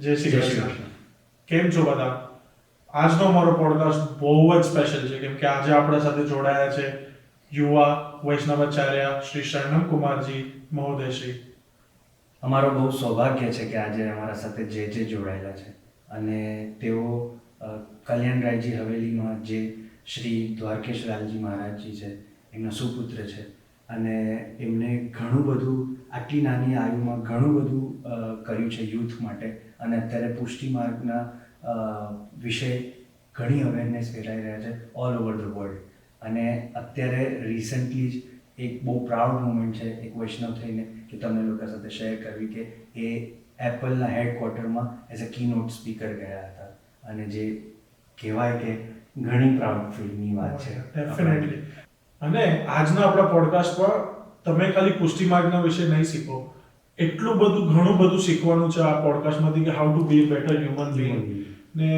જય શ્રી જય શ્રી કૃષ્ણ. કૃષ્ણ. કેમ છો બધા? આજનો અમારો પોડકાસ્ટ બહુ જ સ્પેશિયલ છે કેમ કે આજે આપણા સાથે જોડાયા છે યુવા વૈષ્ણવાચાર્ય શ્રી શરણમ કુમારજી મહોદયશ્રી. અમારો બહુ સૌભાગ્ય છે કે આજે અમારા સાથે જે જોડાયેલા છે અને તેઓ કલ્યાણરાયજી હવેલીમાં જે શ્રી દ્વારકેશ લાલજી મહારાજજી છે એમના સુપુત્ર છે અને એમને ઘણું બધું આટલી નાની આયુમાં ઘણું બધું કર્યું છે યુથ માટે અને અત્યારે પુષ્ટિ માર્ગના વિશે ઘણી અવેરનેસ ફેલાઈ રહ્યા છે ઓલ ઓવર ધ વર્લ્ડ. અને અત્યારે રિસન્ટલી જ એક બહુ પ્રાઉડ મુમેન્ટ છે એક વૈષ્ણવ થઈને કે તમને લોકો સાથે શેર કરવી કે એ એપલના હેડક્વાર્ટરમાં as a keynote speaker ગયા હતા અને જે કહેવાય કે ઘણી પ્રાઉડ ફીલની વાત છે. ડેફિનેટલી. અને આજના આપણા પોડકાસ્ટમાં તમે ખાલી પુષ્ટિ માર્ગના વિશે નહીં શીખો, એટલું બધું ઘણું બધું શીખવાનું છે આ પોડકાસ્ટમાંથી કે how to be better human being ને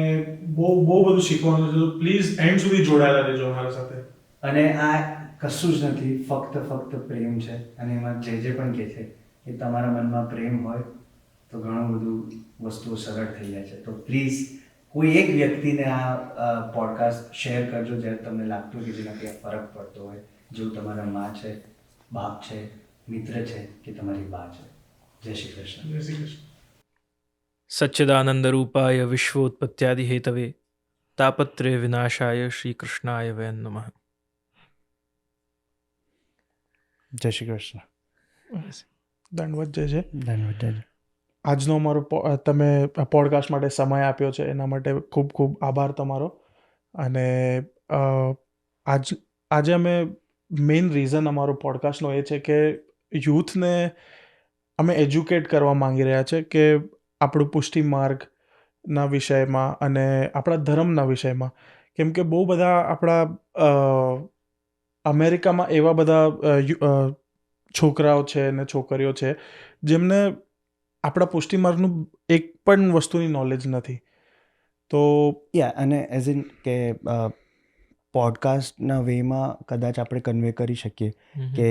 બહુ બધું શીખવાનું છે. તો પ્લીઝ એન્ડ સુધી જોડાયેલા રહેજો અમારા સાથે. અને આ કશું જ નથી, ફક્ત પ્રેમ છે અને એમાં જે પણ કહે છે કે તમારા મનમાં પ્રેમ હોય તો ઘણું બધું વસ્તુઓ સરળ થઈ જાય છે. તો પ્લીઝ કોઈ એક વ્યક્તિને આ પોડકાસ્ટ શેર કરજો જ્યારે તમને લાગતું હોય કે જેનાથી આ ફરક પડતો હોય, જેવું તમારા મા છે, બાપ છે, મિત્ર છે કે તમારી બા છે. જય શ્રી કૃષ્ણ. જય શ્રી કૃષ્ણ. સચ્ચિદાનંદરૂપાય વિશ્વોત્પત્યાદિહેતવે તાપત્રય વિનાશાય શ્રીકૃષ્ણાય વયં નમઃ. જય શ્રી કૃષ્ણ. દંડવત જય છે. ધન્યવાદ જય. આજનો અમારો તમે પોડકાસ્ટ માટે સમય આપ્યો છે એના માટે ખૂબ ખૂબ આભાર તમારો. અને આજે અમે મેઇન રીઝન અમારો પોડકાસ્ટનો એ છે કે યુથને અમે એજ્યુકેટ કરવા માંગી રહ્યા છે કે આપણું પુષ્ટિ માર્ગના વિષયમાં અને આપણા ધર્મના વિષયમાં. કેમ કે બહુ બધા આપણા અમેરિકામાં એવા બધા છોકરાઓ છે ને છોકરીઓ છે જેમને આપણા પુષ્ટિ માર્ગનું એક પણ વસ્તુની નોલેજ નથી. તો અને એઝ ઇન કે પોડકાસ્ટના વેમાં કદાચ આપણે કન્વે કરી શકીએ કે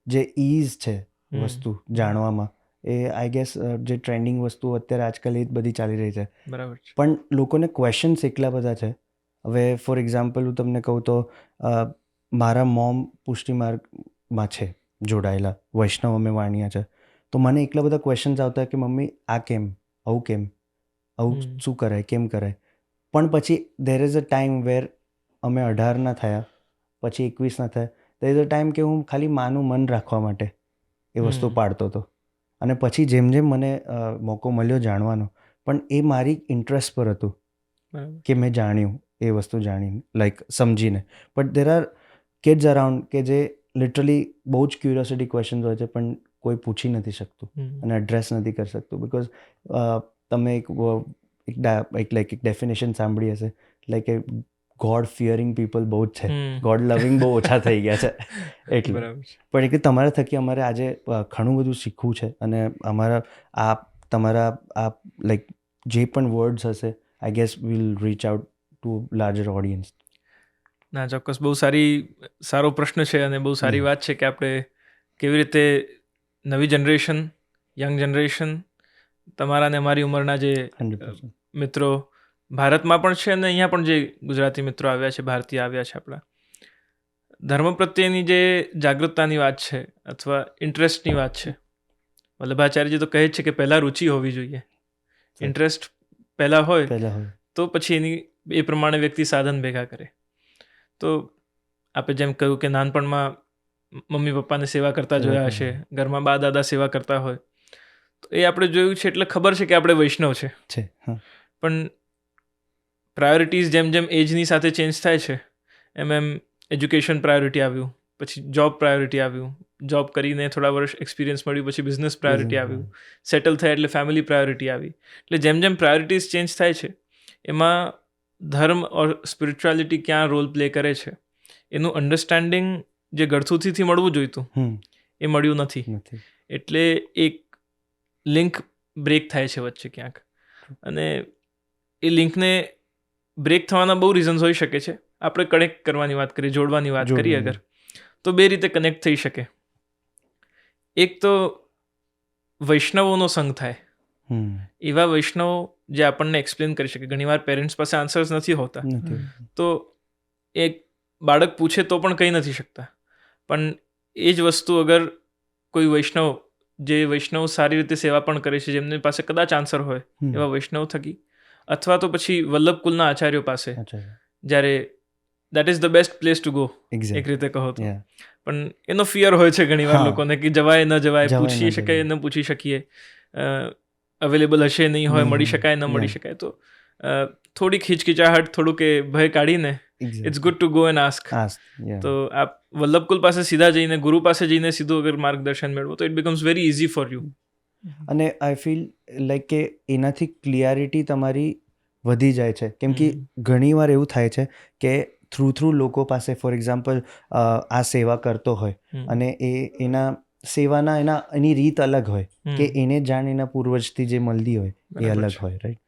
જે ઇઝ છે વસ્તુ જાણવામાં, એ આઈ ગેસ જે ટ્રેન્ડિંગ વસ્તુ અત્યારે આજકાલ એ જ બધી ચાલી રહી છે. બરાબર છે. પણ લોકોને ક્વેશ્ચન્સ એટલા બધા છે. હવે ફોર એક્ઝામ્પલ હું તમને કહું તો મારા મોમ પુષ્ટિ માર્ગમાં છે જોડાયેલા, વૈષ્ણવ અમે વાણિયા છે. તો મને એટલા બધા ક્વેશ્ચન્સ આવતા કે મમ્મી આ કેમ, આવું કેમ, આવું શું કરાય, કેમ કરાય. પણ પછી દેર ઇઝ અ ટાઈમ વેર અમે 18 ના થયા, પછી 21 ના થયા, દેર ઇઝ અ ટાઈમ કે હું ખાલી માનું મન રાખવા માટે એ વસ્તુ પાડતો હતો. અને પછી જેમ જેમ મને મોકો મળ્યો જાણવાનો, પણ એ મારી ઇન્ટરેસ્ટ પર હતું કે મેં જાણ્યું એ વસ્તુ જાણીને, લાઈક સમજીને. But there are kids around કે જે લિટરલી બહુ જ ક્યુરિયોસિટી ક્વેશ્ચન્સ હોય છે પણ કોઈ પૂછી નથી શકતું અને એડ્રેસ નથી કરી શકતું. બિકોઝ તમે એક ડેફિનેશન સાંભળી હશે, લાઈક એ ગોડ ફિયરિંગ પીપલ બહુ જ છે, ગોડ લવિંગ બહુ ઓછા થઈ ગયા છે. એટલે પણ એટલે તમારા થકી અમારે આજે ઘણું બધું શીખવું છે અને તમારા લાઈક જે પણ વર્ડ્સ હશે I guess will reach out to larger audience. ના, ચોક્કસ. બહુ સારો પ્રશ્ન છે અને બહુ સારી વાત છે કે આપણે કેવી રીતે નવી જનરેશન, યંગ જનરેશન, તમારા ને અમારી ઉંમરના જે 100%. મિત્રો ભારતમાં પણ છે અને અહીંયા પણ જે ગુજરાતી મિત્રો આવ્યા છે, ભારતીય આવ્યા છે, આપણા ધર્મ પ્રત્યેની જે જાગૃતતાની વાત છે અથવા ઇન્ટરેસ્ટની વાત છે. વલ્લભાચાર્યજી તો કહે જ છે કે પહેલાં રુચિ હોવી જોઈએ. ઇન્ટરેસ્ટ પહેલાં હોય તો પછી એની એ પ્રમાણે વ્યક્તિ સાધન ભેગા કરે. તો આપણે જેમ કહ્યું કે નાનપણમાં મમ્મી પપ્પાને સેવા કરતા જોયા હશે, ઘરમાં બા દાદા સેવા કરતા હોય, તો એ આપણે જોયું છે એટલે ખબર છે કે આપણે વૈષ્ણવ છે. પણ પ્રાયોરિટીઝ જેમ જેમ એજની સાથે ચેન્જ થાય છે એમ એજ્યુકેશન પ્રાયોરિટી આવ્યું, પછી જોબ પ્રાયોરિટી આવ્યું, જોબ કરીને થોડા વર્ષ એક્સપિરિયન્સ મળ્યું, પછી બિઝનેસ પ્રાયોરિટી આવ્યું, સેટલ થયા એટલે ફેમિલી પ્રાયોરિટી આવી. એટલે જેમ જેમ પ્રાયોરિટીઝ ચેન્જ થાય છે એમાં ધર્મ ઓર સ્પિરિચ્યુઆલિટી ક્યાં રોલ પ્લે કરે છે એનું અન્ડરસ્ટેન્ડિંગ જે ગળથુથીથી મળવું જોઈતું એ મળ્યું નથી. એટલે એક લિંક બ્રેક થાય છે વચ્ચે ક્યાંક. અને એ લિંકને બ્રેક થવાના બહુ રીઝન્સ હોઈ શકે છે. આપણે કનેક્ટ કરવાની વાત કરીએ, જોડવાની વાત કરીએ અગર, તો બે રીતે કનેક્ટ થઈ શકે. એક તો વૈષ્ણવોનો સંગ થાય, એવા વૈષ્ણવ જે આપણને એક્સપ્લેન કરી શકે. ઘણીવાર પેરેન્ટ્સ પાસે આન્સર્સ નથી હોતા, નથી. તો એક બાળક પૂછે તો પણ કહી નથી શકતા. પણ એ જ વસ્તુ અગર કોઈ વૈષ્ણવ, જે વૈષ્ણવ સારી રીતે સેવા પણ કરે છે, જેમની પાસે કદાચ આન્સર હોય, એવા વૈષ્ણવ થકી, અથવા તો પછી વલ્લભકુલના આચાર્યો પાસે, જ્યારે that is the best place to go એક રીતે કહો તો. પણ એનો ફિયર હોય છે ઘણીવાર લોકોને કે જવાય ન જવાય, પૂછી શકાય ન પૂછી શકીએ, અવેલેબલ હશે નહીં હોય, મળી શકાય ન મળી શકાય. તો થોડીક હિચકિચાહટ, થોડુંક એ ભય કાઢીને it's good to go and ask. તો આપ વલ્લભકુલ પાસે સીધા જઈને, ગુરુ પાસે જઈને સીધું અગર માર્ગદર્શન મેળવો તો it becomes very easy for you. અને આઈ ફીલ લાઈક કે એનાથી ક્લિયરિટી તમારી વધી જાય છે. કેમ કે ઘણીવાર એવું થાય છે કે થ્રુ લોકો પાસે, ફોર એક્ઝામ્પલ આ સેવા કરતો હોય અને એના સેવાના એની રીત અલગ હોય, કે એને જાણ એના પૂર્વજથી જે મળતી હોય એ અલગ હોય, રાઈટ?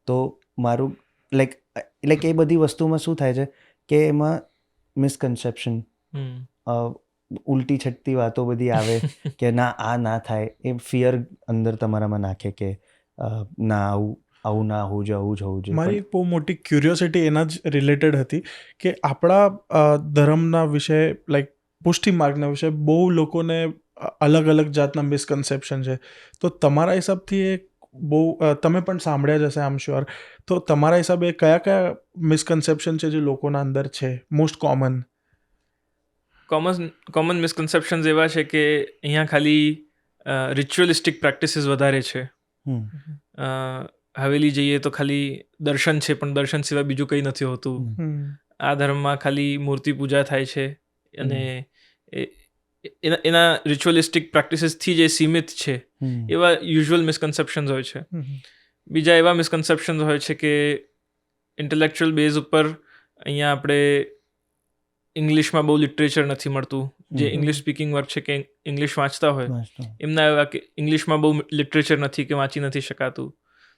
તો મારું લાઈક એ બધી વસ્તુમાં શું થાય છે કે એમાં મિસકન્સેપ્શન, ઉલટી છટતી વાતો બધી આવે કે ના થાય, એ ફિયર અંદર તમારામાં નાખે કે ના આવું ના હોવું જોઈએ, આવું જ હોવું જોઈએ. મારી એક બહુ મોટી ક્યુરિયોસિટી એના જ રિલેટેડ હતી કે આપણા ધર્મના વિશે, લાઈક પુષ્ટિ માર્ગના વિશે બહુ લોકોને અલગ અલગ જાતના મિસકન્સેપ્શન છે. તો તમારા હિસાબથી એ બહુ, તમે પણ સાંભળ્યા જ હશે આમ શ્યોર, તો તમારા હિસાબે કયા મિસકન્સેપ્શન છે જે લોકોના અંદર છે, મોસ્ટ કોમન મિસકન્સેપ્શન્સ એવા છે કે અહીંયા ખાલી રિચ્યુઅલિસ્ટિક પ્રેક્ટિસીસ વધારે છે. હવેલી જઈએ તો ખાલી દર્શન છે, પણ દર્શન સિવાય બીજું કંઈ નથી હોતું. આ ધર્મમાં ખાલી મૂર્તિ પૂજા થાય છે અને એના રિચ્યુઅલિસ્ટિક પ્રેક્ટિસીસથી જે સીમિત છે, એવા યુઝ્યુઅલ મિસકન્સેપ્શન્સ હોય છે. બીજા એવા મિસકન્સેપ્શન્સ હોય છે કે ઇન્ટેલેક્ચ્યુઅલ બેઝ ઉપર અહીંયા આપણે ઇંગ્લિશમાં બહુ લિટરેચર નથી મળતું. જે ઇંગ્લિશ સ્પીકિંગ વર્ગ છે કે ઇંગ્લિશ વાંચતા હોય, એમના એવા કે ઇંગ્લિશમાં બહુ લિટરેચર નથી કે વાંચી નથી શકાતું.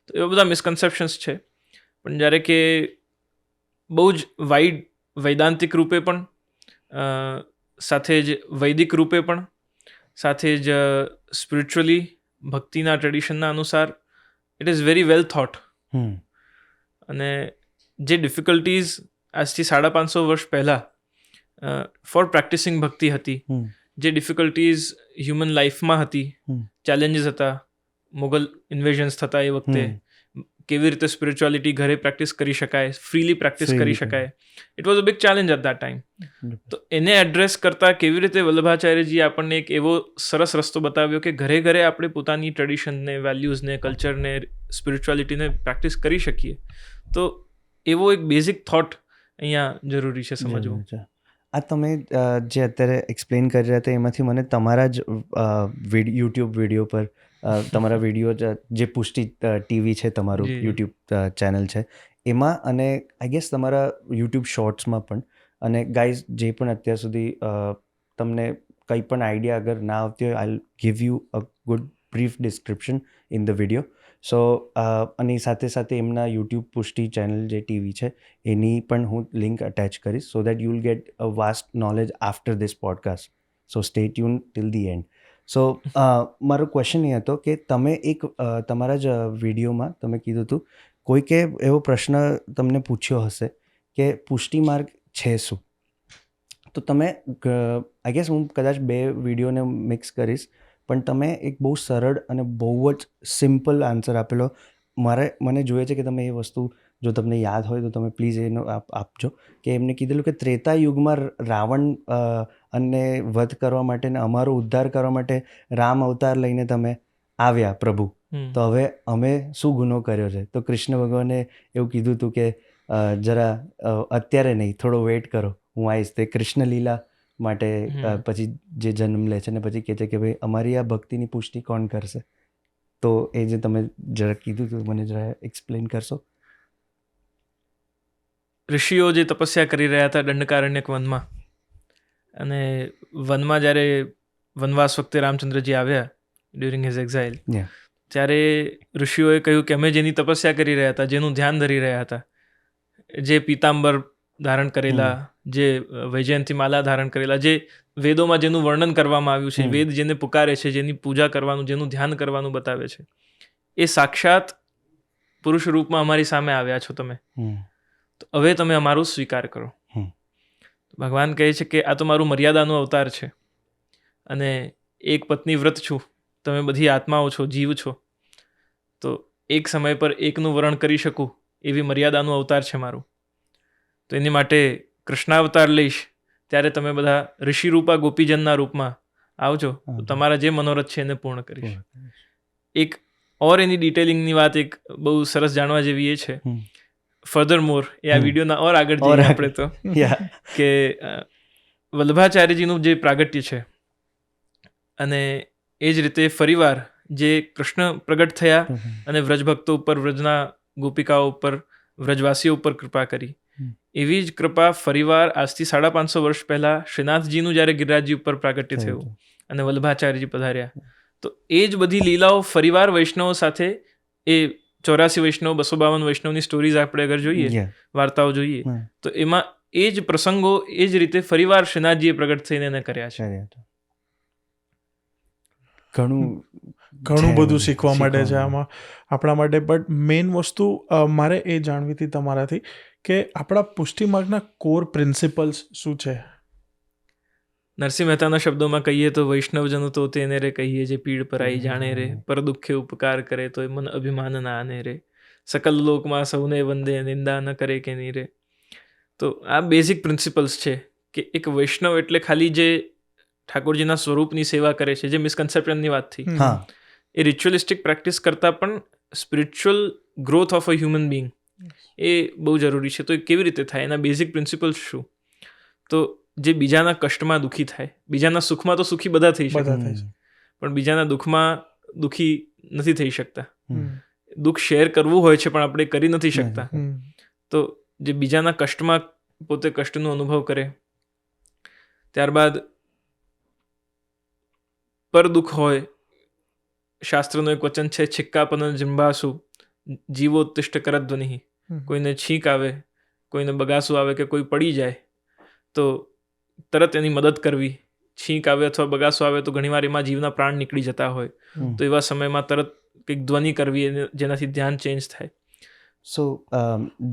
તો એવા બધા મિસકન્સેપ્શન્સ છે. પણ જ્યારે કે બહુ જ વાઇડ વૈદાંતિક રૂપે પણ, સાથે જ વૈદિક રૂપે પણ, સાથે જ સ્પિરિચ્યુઅલી ભક્તિના ટ્રેડિશનના અનુસાર it is very well thought. અને જે ડિફિકલ્ટીઝ આજથી 550 વર્ષ પહેલાં ફોર પ્રેક્ટિસિંગ ભક્તિ હતી, જે ડિફિકલ્ટીઝ હ્યુમન લાઈફમાં હતી, ચેલેન્જીસ હતા, મુગલ ઇન્વેઝન્સ થતા એ વખતે, કેવી રીતે સ્પિરિચ્યુઆલિટી ઘરે પ્રેક્ટિસ કરી શકાય, ફ્રીલી પ્રેક્ટિસ કરી શકાય, it was a big challenge at that time. તો એને એડ્રેસ કરતાં કેવી રીતે વલ્લભાચાર્યજી આપણને એક એવો સરસ રસ્તો બતાવ્યો કે ઘરે ઘરે આપણે પોતાની ટ્રેડિશનને, વેલ્યુઝને, કલ્ચરને, સ્પિરિચ્યુઆલિટીને પ્રેક્ટિસ કરી શકીએ. તો એવો એક બેઝિક થોટ અહીંયા જરૂરી છે સમજવું. આ તમે જે અત્યારે એક્સપ્લેન કરી રહ્યા હતા એમાંથી મને તમારા જ યુટ્યુબ વિડીયો પર, તમારા વિડીયો જે પુષ્ટિ ટીવી છે તમારું યુટ્યુબ ચેનલ છે એમાં, અને આઈ ગેસ તમારા યુટ્યુબ શોર્ટ્સમાં પણ, અને ગાઈઝ જે પણ અત્યાર સુધી તમને કંઈ પણ આઈડિયા અગર ના આવતી હોય, I give you a good brief description in the video. So અને સાથે સાથે એમના યુટ્યુબ પુષ્ટિ ચેનલ જે ટીવી છે એની પણ હું લિંક અટેચ કરીશ, so that you will get a vast knowledge after this podcast. So stay tune till the end. So મારો ક્વેશ્ચન એ હતો કે તમે એક તમારા જ વિડીયોમાં તમે કીધું હતું, કોઈકે એવો પ્રશ્ન તમને પૂછ્યો હશે કે પુષ્ટિ માર્ગ છે શું? તો તમે આઈ ગેસ હું કદાચ 2 વિડીયોને મિક્સ કરીશ, પણ તમે એક બહુ સરળ અને બહુ જ સિમ્પલ આન્સર આપેલો. મને જોઈએ છે કે તમે એ વસ્તુ, જો તમને યાદ હોય તો તમે પ્લીઝ એનો આપજો. કે એમને કીધેલું કે ત્રેતા યુગમાં રાવણ અને વધ કરવા માટે ને અમારો ઉદ્ધાર કરવા માટે રામ અવતાર લઈને તમે આવ્યા પ્રભુ, તો હવે અમે શું ગુનો કર્યો છે? તો કૃષ્ણ ભગવાને એવું કીધું હતું કે જરા અત્યારે નહીં, થોડો વેઇટ કરો, હું આવીશ. તે કૃષ્ણ લીલા માટે પછી જે જન્મ લે છે ને પછી કહે છે કે ભાઈ અમારી આ ભક્તિની પુષ્ટિ કોણ કરશે? તો એ જે તમે જરા કીધું હતું મને જરા એક્સપ્લેન કરશો? ઋષિઓ જે તપસ્યા કરી રહ્યા હતા દંડકારણ્યક વનમાં, અને વનમાં જ્યારે વનવાસ વખતે રામચંદ્રજી આવ્યા ડ્યુરિંગ હિઝ એક્ઝાઇલ, ત્યારે ઋષિઓએ કહ્યું કે અમે જેની તપસ્યા કરી રહ્યા હતા, જેનું ધ્યાન ધરી રહ્યા હતા, જે પીતાંબર ધારણ કરેલા, જે વૈજયંતી માલા ધારણ કરેલા, જે વેદોમાં જેનું વર્ણન કરવામાં આવ્યું છે, વેદ જેને પુકારે છે, જેની પૂજા કરવાનું, જેનું ધ્યાન કરવાનું બતાવે છે, એ સાક્ષાત પુરુષ રૂપમાં અમારી સામે આવ્યા છો તમે, હમ. તો હવે તમે અમારું સ્વીકાર કરો. હમ. ભગવાન કહે છે કે આ તો મારું મર્યાદાનું અવતાર છે, અને એક પત્ની વ્રત છું, તમે બધી આત્માઓ છો, જીવ છો, તો એક સમય પર એકનું વરણ કરી શકું એવી મર્યાદાનું અવતાર છે મારું. તો એની માટે કૃષ્ણાવતાર લઈશ, ત્યારે તમે બધા ઋષિરૂપા ગોપીજનના રૂપમાં આવજો, તો તમારા જે મનોરથ છે એને પૂર્ણ કરીશ. એક ઓર એની ડિટેલિંગની વાત એક બહુ સરસ જાણવા જેવી એ છે, ફર્ધર મોર, એ આ વિડીયોના ઓર આગળ જઈએ આપણે તો, કે વલ્લભાચાર્યજીનું જે પ્રાગટ્ય છે, અને એ જ રીતે ફરીવાર જે કૃષ્ણ પ્રગટ થયા અને વ્રજભક્તો ઉપર, વ્રજના ગોપિકાઓ ઉપર, વ્રજવાસીઓ ઉપર કૃપા કરી, એવી જ કૃપા ફરીવાર આજથી 550 વર્ષ પહેલા શ્રીનાથજીનું જ્યારે ગિરિરાજજી ઉપર પ્રાગટ્ય થયું અને વલ્લભાચાર્યજી પધાર્યા, તો એ જ બધી લીલાઓ ફરીવાર વૈષ્ણવો સાથે, એ 84 વૈષ્ણવ, 252 વૈષ્ણવની સ્ટોરીઝ આપણે અગર જોઈએ, વાર્તાઓ જોઈએ, તો એમાં એ જ પ્રસંગો એ જ રીતે ફરીવાર શ્રીનાથજીએ પ્રગટ થઈને એને કર્યા છે. ઘણું બધું શીખવા માટે છે આમાં આપણા માટે. બટ મેઇન વસ્તુ મારે એ જાણવી હતી તમારાથી કે આપણા પુષ્ટિ માર્ગના કોર પ્રિન્સિપલ્સ શું છે? નરસિંહ મહેતાના શબ્દોમાં કહીએ તો વૈષ્ણવજનો તો તેને રે કહીએ જે પીડ પરાઈ જાણે રે, પર દુઃખે ઉપકાર કરે તો મન અભિમાન ના આને રે, સકલ લોકમાં સૌને વંદે નિંદા ન કરે કે નહીં રે. તો આ બેઝિક પ્રિન્સિપલ્સ છે કે એક વૈષ્ણવ એટલે ખાલી જે ઠાકોરજીના સ્વરૂપની સેવા કરે છે, જે મિસકન્સેપ્શનની વાત થઈ, એ રિચ્યુઅલિસ્ટિક પ્રેક્ટિસ કરતાં પણ spiritual growth of a human being એ બહુ જરૂરી છે. તો એ કેવી રીતે થાય, એના બેઝિક પ્રિન્સિપલ્સ શું? તો જે બીજાના કષ્ટમાં દુઃખી થાય, બીજાના સુખમાં તો સુખી બધા થઈ શકે, પણ બીજાના દુઃખમાં દુઃખી નથી થઈ શકતા. દુઃખ શેર કરવું હોય છે પણ આપણે કરી નથી શકતા. તો જે બીજાના કષ્ટમાં પોતે કષ્ટનો અનુભવ કરે, ત્યારબાદ પર દુઃખ હોય, શાસ્ત્રનું એક વચન છે, છિક્કાપન જિંબાસુ જીવોત્તિષ્ઠ કરધ્વનિ. કોઈને છીંક આવે, કોઈને બગાસું આવે કે કોઈ પડી જાય તો તરત એની મદદ કરવી. છીંક આવે અથવા બગાસું આવે તો ઘણીવાર એમાં જીવના પ્રાણ નીકળી જતા હોય, તો એવા સમયમાં તરત કંઈક ધ્વનિ કરવી, જેનાથી ધ્યાન ચેન્જ થાય. સો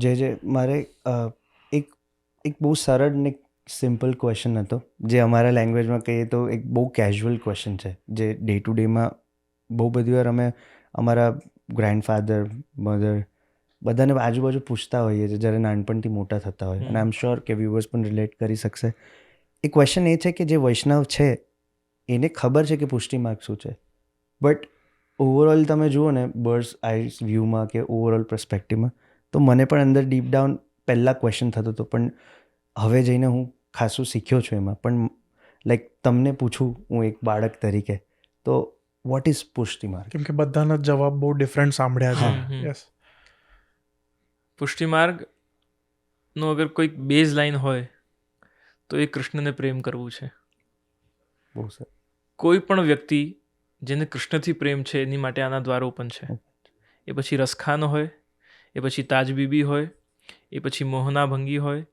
જે મારે એક બહુ સરળ ને સિમ્પલ ક્વેશ્ચન હતો, જે અમારા લેંગ્વેજમાં કહીએ તો એક બહુ કેઝ્યુઅલ ક્વેશ્ચન છે, જે ડે ટુ ડેમાં બહુ બધી વાર અમે અમારા ગ્રેન્ડફાધર, મધર બધાને આજુબાજુ પૂછતા હોઈએ છીએ જ્યારે નાનપણથી મોટા થતા હોય, અને આઈ એમ શ્યોર કે વ્યુઅર્સ પણ રિલેટ કરી શકશે. એ ક્વેશ્ચન એ છે કે જે વૈષ્ણવ છે એને ખબર છે કે પુષ્ટિ માર્ગ શું છે, બટ ઓવરઓલ તમે જુઓ ને બર્ડ્સ આઈઝ વ્યૂમાં કે ઓવરઓલ પર્સપેક્ટિવમાં, તો મને પણ અંદર ડીપ ડાઉન પહેલાં ક્વેશ્ચન થતો હતો, પણ હવે જઈને હું ખાસું શીખ્યો છું એમાં. પણ લાઈક તમને પૂછું હું એક બાળક તરીકે, તો વોટ ઇઝ પુષ્ટિ માર્ગ? કેમ કે બધાના જવાબ બહુ ડિફરન્ટ સાંભળ્યા છે. યસ, પુષ્ટિ માર્ગનો અગર કોઈક બેઝ લાઈન હોય તો એ કૃષ્ણને પ્રેમ કરવું છે. બહુ સર, કોઈ પણ વ્યક્તિ જેને કૃષ્ણથી પ્રેમ છે એની માટે આના દ્વાર ઓપન છે. એ પછી રસખાન હોય, એ પછી તાજબીબી હોય, એ પછી મોહના ભંગી હોય,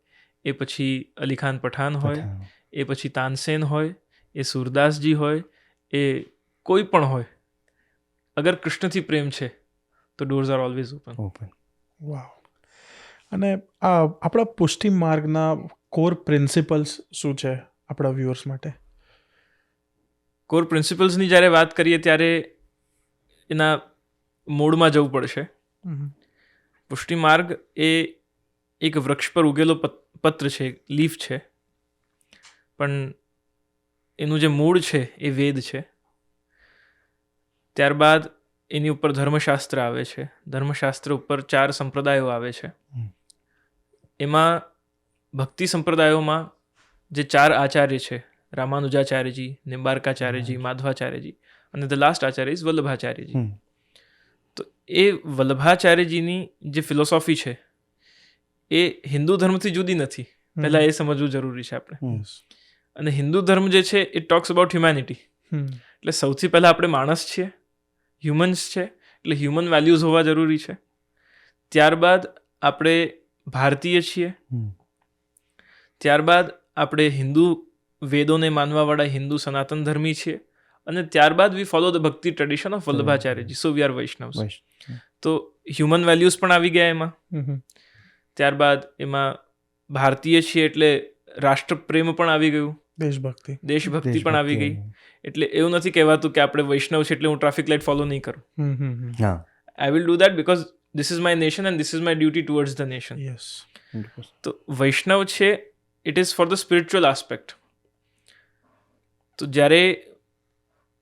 એ પછી અલીખાન પઠાણ હોય, એ પછી તાનસેન હોય, એ સુરદાસજી હોય, એ કોઈ પણ હોય, અગર કૃષ્ણથી પ્રેમ છે તો ડોર્સ આર ઓલવેઝ ઓપન. વાવ. અને આપણા પુષ્ટિ માર્ગના કોર પ્રિન્સિપલ્સ શું છે આપણા વ્યુઅર્સ માટે? કોર પ્રિન્સિપલ્સની જ્યારે વાત કરીએ ત્યારે એના મૂળમાં જવું પડશે. પુષ્ટિ માર્ગ એ એક વૃક્ષ પર ઉગેલો પત્ર છે, લીફ છે, પણ એનું જે મૂળ છે એ વેદ છે. ત્યારબાદ એની ઉપર ધર્મશાસ્ત્ર આવે છે. ધર્મશાસ્ત્ર ઉપર 4 સંપ્રદાયો આવે છે. એમાં ભક્તિ સંપ્રદાયોમાં જે 4 આચાર્ય છે, રામાનુજાચાર્યજી, નિમ્બાર્કાચાર્યજી, માધવાચાર્યજી, અને the last Acharya is Vallabhacharyaji. તો એ વલ્લભાચાર્યજીની જે ફિલોસોફી છે એ હિન્દુ ધર્મથી જુદી નથી, પહેલાં એ સમજવું જરૂરી છે આપણે. અને હિન્દુ ધર્મ જે છે એ ટોક્સ અબાઉટ હ્યુમેનિટી, એટલે સૌથી પહેલાં આપણે માણસ છીએ, હ્યુમન્સ છે, એટલે હ્યુમન વેલ્યુઝ હોવા જરૂરી છે. ત્યારબાદ આપણે ભારતીય છીએ, ત્યારબાદ આપણે હિન્દુ વેદોને માનવાવાળા હિન્દુ સનાતન ધર્મી છીએ, અને ત્યારબાદ we follow the bhakti tradition of Vallabhacharyaji, so we are Vaishnavs. તો હ્યુમન વેલ્યુઝ પણ આવી ગયા એમાં. ત્યારબાદ એમાં ભારતીય છીએ એટલે રાષ્ટ્રપ્રેમ પણ આવી ગયું, દેશભક્તિ પણ આવી ગઈ. એટલે એવું નથી કહેવાતું કે આપણે વૈષ્ણવ છે એટલે હું ટ્રાફિક લાઇટ ફોલો નહીં કરું. I will do that because this is my nation and this is my duty towards the nation. તો વૈષ્ણવ છે it is for the spiritual aspect. તો જ્યારે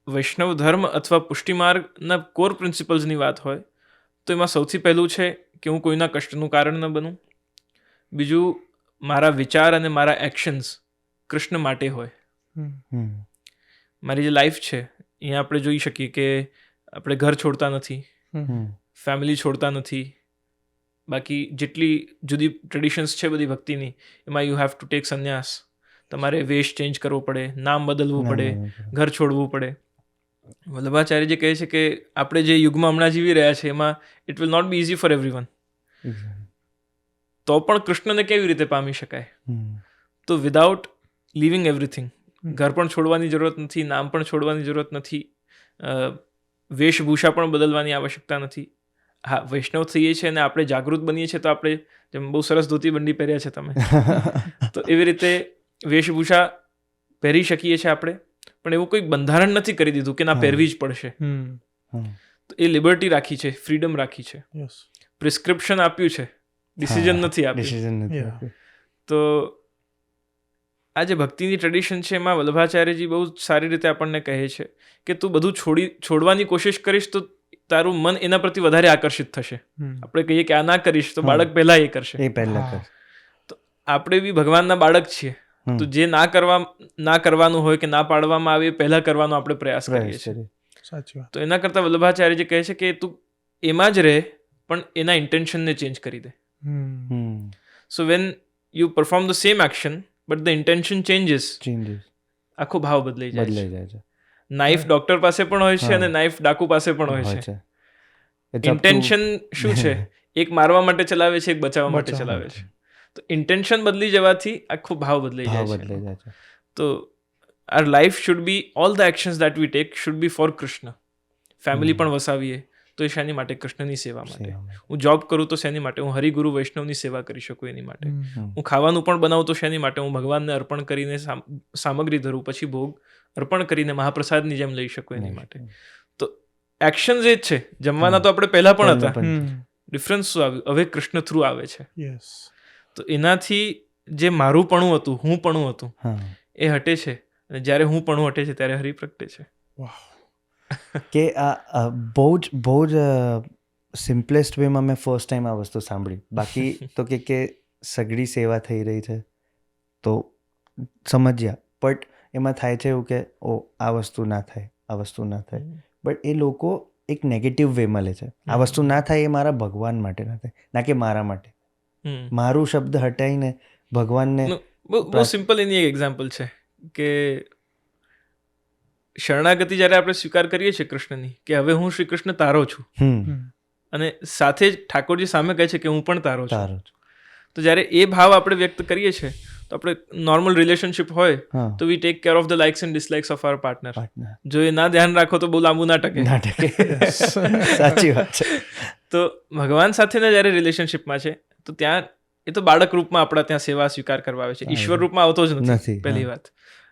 વૈષ્ણવ ધર્મ અથવા પુષ્ટિમાર્ગના કોર પ્રિન્સિપલ્સની વાત હોય તો એમાં સૌથી પહેલું છે કે હું કોઈના કષ્ટનું કારણ ન બનું. બીજું, મારા વિચાર અને મારા એક્શન્સ કૃષ્ણ માટે હોય. મારી જે લાઈફ છે અહીંયા આપણે જોઈ શકીએ કે આપણે ઘર છોડતા નથી, ફેમિલી છોડતા નથી. બાકી જેટલી જુદી ટ્રેડિશન્સ છે બધી ભક્તિની, એમાં યુ હેવ ટુ ટેક સંન્યાસ. તમારે વેશ ચેન્જ કરવો પડે, નામ બદલવું પડે, ઘર છોડવું પડે. વલ્લભાચાર્યજી કહે છે કે આપણે જે યુગમાં હમણાં જીવી રહ્યા છે એમાં it will not be easy for everyone. તો પણ કૃષ્ણને કેવી રીતે પામી શકાય? તો વિધાઉટ લિવિંગ એવરીથિંગ, ઘર પણ છોડવાની જરૂરત નથી, નામ પણ છોડવાની જરૂરત નથી, વેશભૂષા પણ બદલવાની આવશ્યકતા નથી. હા, વૈષ્ણવ થઈએ છીએ અને આપણે જાગૃત બનીએ છીએ તો આપણે, જેમ બહુ સરસ ધોતી બંડી પહેર્યા છે તમે, તો એવી રીતે વેશભૂષા પહેરી શકીએ છીએ આપણે. પણ એવું કોઈ બંધારણ નથી કરી દીધું કે ના પહેરવી જ પડશે. તો એ લિબર્ટી રાખી છે, ફ્રીડમ રાખી છે, પ્રિસ્ક્રિપ્શન આપ્યું છે, ડિસિઝન નથી આપ્યું. તો આ જે ભક્તિની ટ્રેડિશન છે એમાં વલ્લભાચાર્યજી બહુ સારી રીતે આપણને કહે છે કે તું બધું છોડવાની કોશિશ કરીશ તો તારું મન એના પ્રતિ વધારે આકર્ષિત થશે. આપણે કહીએ કે આ ના કરીશ તો બાળક પહેલા એ કરશે. તો આપણે બી ભગવાનના બાળક છીએ. તો જે ના કરવાનું હોય કે ના પાડવામાં આવે એ પહેલા કરવાનો આપણે પ્રયાસ કરીએ છીએ. તો એના કરતાં વલ્લભાચાર્યજી કહે છે કે તું એમાં જ રહે પણ એના ઇન્ટેન્શનને ચેન્જ કરી દે. So when you perform the same action but the intention changes, આખો ભાવ બદલાઈ જાય છે. નાઇફ ડોક્ટર પાસે પણ હોય છે અને નાઇફ ડાકુ પાસે પણ હોય છે. ઇન્ટેન્શન શું છે? એક મારવા માટે ચલાવે છે, એક બચાવવા માટે ચલાવે છે. તો ઇન્ટેન્શન બદલી જવાથી આખો ભાવ બદલાઈ જાય છે. તો our life should be, all the actions that we take should be for Krishna. Family પણ વસાવીએ તો એ શેની માટે? કૃષ્ણની સેવા માટે. હું જોબ કરું તો શેની માટે? હું હરિગુરુ વૈષ્ણવની સેવા કરી શકું એની માટે. હું ખાવાનું પણ બનાવું તો શેની માટે? હું ભગવાનને અર્પણ કરીને સામગ્રી ધરું, પછી ભોગ અર્પણ કરીને મહાપ્રસાદની જેમ લઈ શકું એની માટે. તો એક્શન્સ એ જ છે. જમવાના તો આપણે પહેલા પણ હતા. ડિફરન્સ શું આવ્યું? હવે કૃષ્ણ થ્રુ આવે છે. તો એનાથી જે મારુંપણું હતું, હું પણ હતું, એ હટે છે. અને જ્યારે હું પણ હટે છે ત્યારે હરિ પ્રગટે છે. કે આ બહુ જ સિમ્પલેસ્ટ વેમાં મેં ફર્સ્ટ ટાઈમ આ વસ્તુ સાંભળી. બાકી તો કે સગડી સેવા થઈ રહી છે તો સમજ્યા, બટ એમાં થાય છે એવું કે ઓ આ વસ્તુ ના થાય, આ વસ્તુ ના થાય. બટ એ લોકો એક નેગેટિવ વેમાં લે છે. આ વસ્તુ ના થાય એ મારા ભગવાન માટે ના થાય, ના કે મારા માટે. મારું શબ્દ હટાઈને ભગવાનને. બહુ સિમ્પલ એની એક એક્ઝામ્પલ છે કે શરણાગતિ જ્યારે આપણે સ્વીકાર કરીએ છીએ કૃષ્ણની કે હવે હું શ્રી કૃષ્ણ તારો છું, અને સાથે જ ઠાકોરજી સામે કહે છે કે હું પણ તારો છું. તો જ્યારે એ ભાવ આપણે વ્યક્ત કરીએ છીએ તો આપણે નોર્મલ રિલેશનશિપ હોય તો we take care of the likes and dislikes of our partner. જો એ ના ધ્યાન રાખો તો બહુ લાંબુ ના ટકે. સાચી વાત છે. તો ભગવાન સાથેના જ્યારે રિલેશનશિપમાં છે તો ત્યાં એ તો બાળક રૂપમાં આપણા ત્યાં સેવા સ્વીકાર કરવા આવે છે. ઈશ્વર રૂપમાં આવતો જ નથી, પહેલી વાત.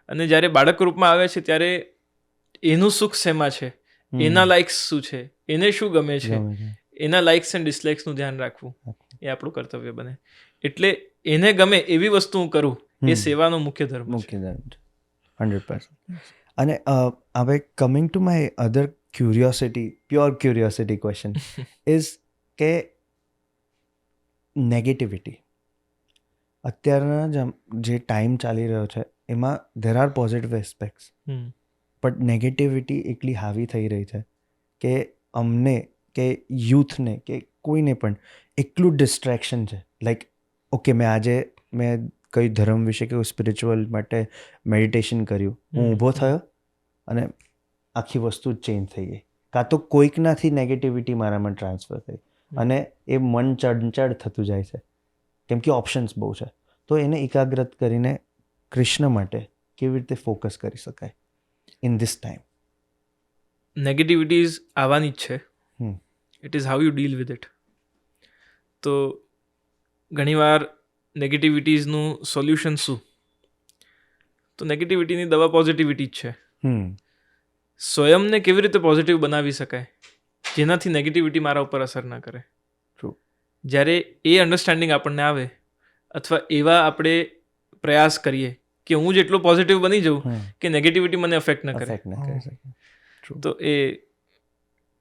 અને જ્યારે બાળક રૂપમાં આવે છે ત્યારે એનું સુખ શેમાં છે, એના લાઇક્સ શું છે, એને શું ગમે છે, એના લાઇક્સ એન્ડ ડિસલાઇક્સનું ધ્યાન રાખવું એ આપણું કર્તવ્ય બને. એટલે એને ગમે એવી વસ્તુ હું કરું, એ સેવાનો મુખ્ય ધર્મ છે. 100%. અને હવે coming to my other curiosity, pure curiosity question is કે નેગેટિવિટી અત્યારના જે ટાઈમ ચાલી રહ્યો છે એમાં there are positive aspects, but negativity એટલી હાવી થઈ રહી છે કે અમને કે યુથને કે કોઈને પણ એટલું ડિસ્ટ્રેક્શન છે. લાઈક ઓકે, મેં કઈ ધર્મ વિશે કે સ્પિરિચ્યુઅલ માટે મેડિટેશન કર્યું, હું ઊભો થયો અને આખી વસ્તુ જ ચેન્જ થઈ ગઈ. કાં તો કોઈકનાથી નેગેટિવિટી મારામાં ટ્રાન્સફર થઈ અને એ મન ચંચળ થતું જાય છે કેમ કે ઓપ્શન્સ બહુ છે. તો એને એકાગ્રત કરીને કૃષ્ણ માટે કેવી રીતે ફોકસ કરી શકાય ઇન ધીસ ટાઈમ? નેગેટિવિટીઝ આવવાની જ છે. Hmm. It is how you deal with it. તો ઘણીવાર નેગેટિવિટીઝનું સોલ્યુશન શું? તો નેગેટિવિટીની દવા પોઝિટિવિટી જ છે. સ્વયંને કેવી રીતે પોઝિટિવ બનાવી શકાય જેનાથી નેગેટિવિટી મારા ઉપર અસર ના કરે? True. જ્યારે એ અન્ડરસ્ટેન્ડિંગ આપણને આવે અથવા એવા આપણે પ્રયાસ કરીએ કે હું જેટલો પોઝિટિવ બની જાઉં કે નેગેટિવિટી મને અફેક્ટ ન કરે, અફેક્ટ ના કરી શકે. તો એ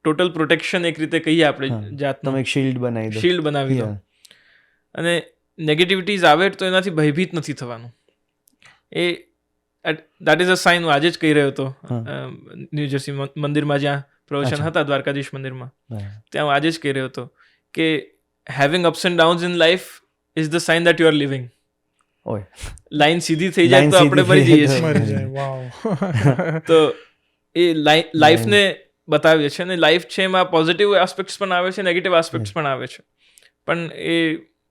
ટોટલ પ્રોટેક્શન એક રીતે કહીએ આપણે તમે જાતનો એક શિલ્ડ બનાવી દો. શિલ્ડ બનાવી દો. અને નેગેટિવિટીઝ આવે તો એનાથી ભયભીત નથી થવાનું. એ દેટ ઇઝ અ સાઇન. હું આજે જ કહી રહ્યો હતો ન્યૂ જર્સી મંદિરમાં જ્યાં પ્રવચન અચ્છા. હતા દ્વારકાધીશ મંદિરમાં, હા. ત્યાં હું આજે જ કહી રહ્યો હતો કે having ups and downs in life is the sign that you are living. ઓય. લાઈન સીધી થઈ જાય Line તો આપણે સીધી મરી જઈએ થઈ છીએ. મરી જાય. વાવ. તો એ લાઈફને બતાવીએ છીએ અને લાઈફ છે એમાં પોઝિટિવ આસ્પેક્ટ્સ પણ આવે છે, નેગેટિવ આસ્પેક્ટ્સ પણ આવે છે. પણ એ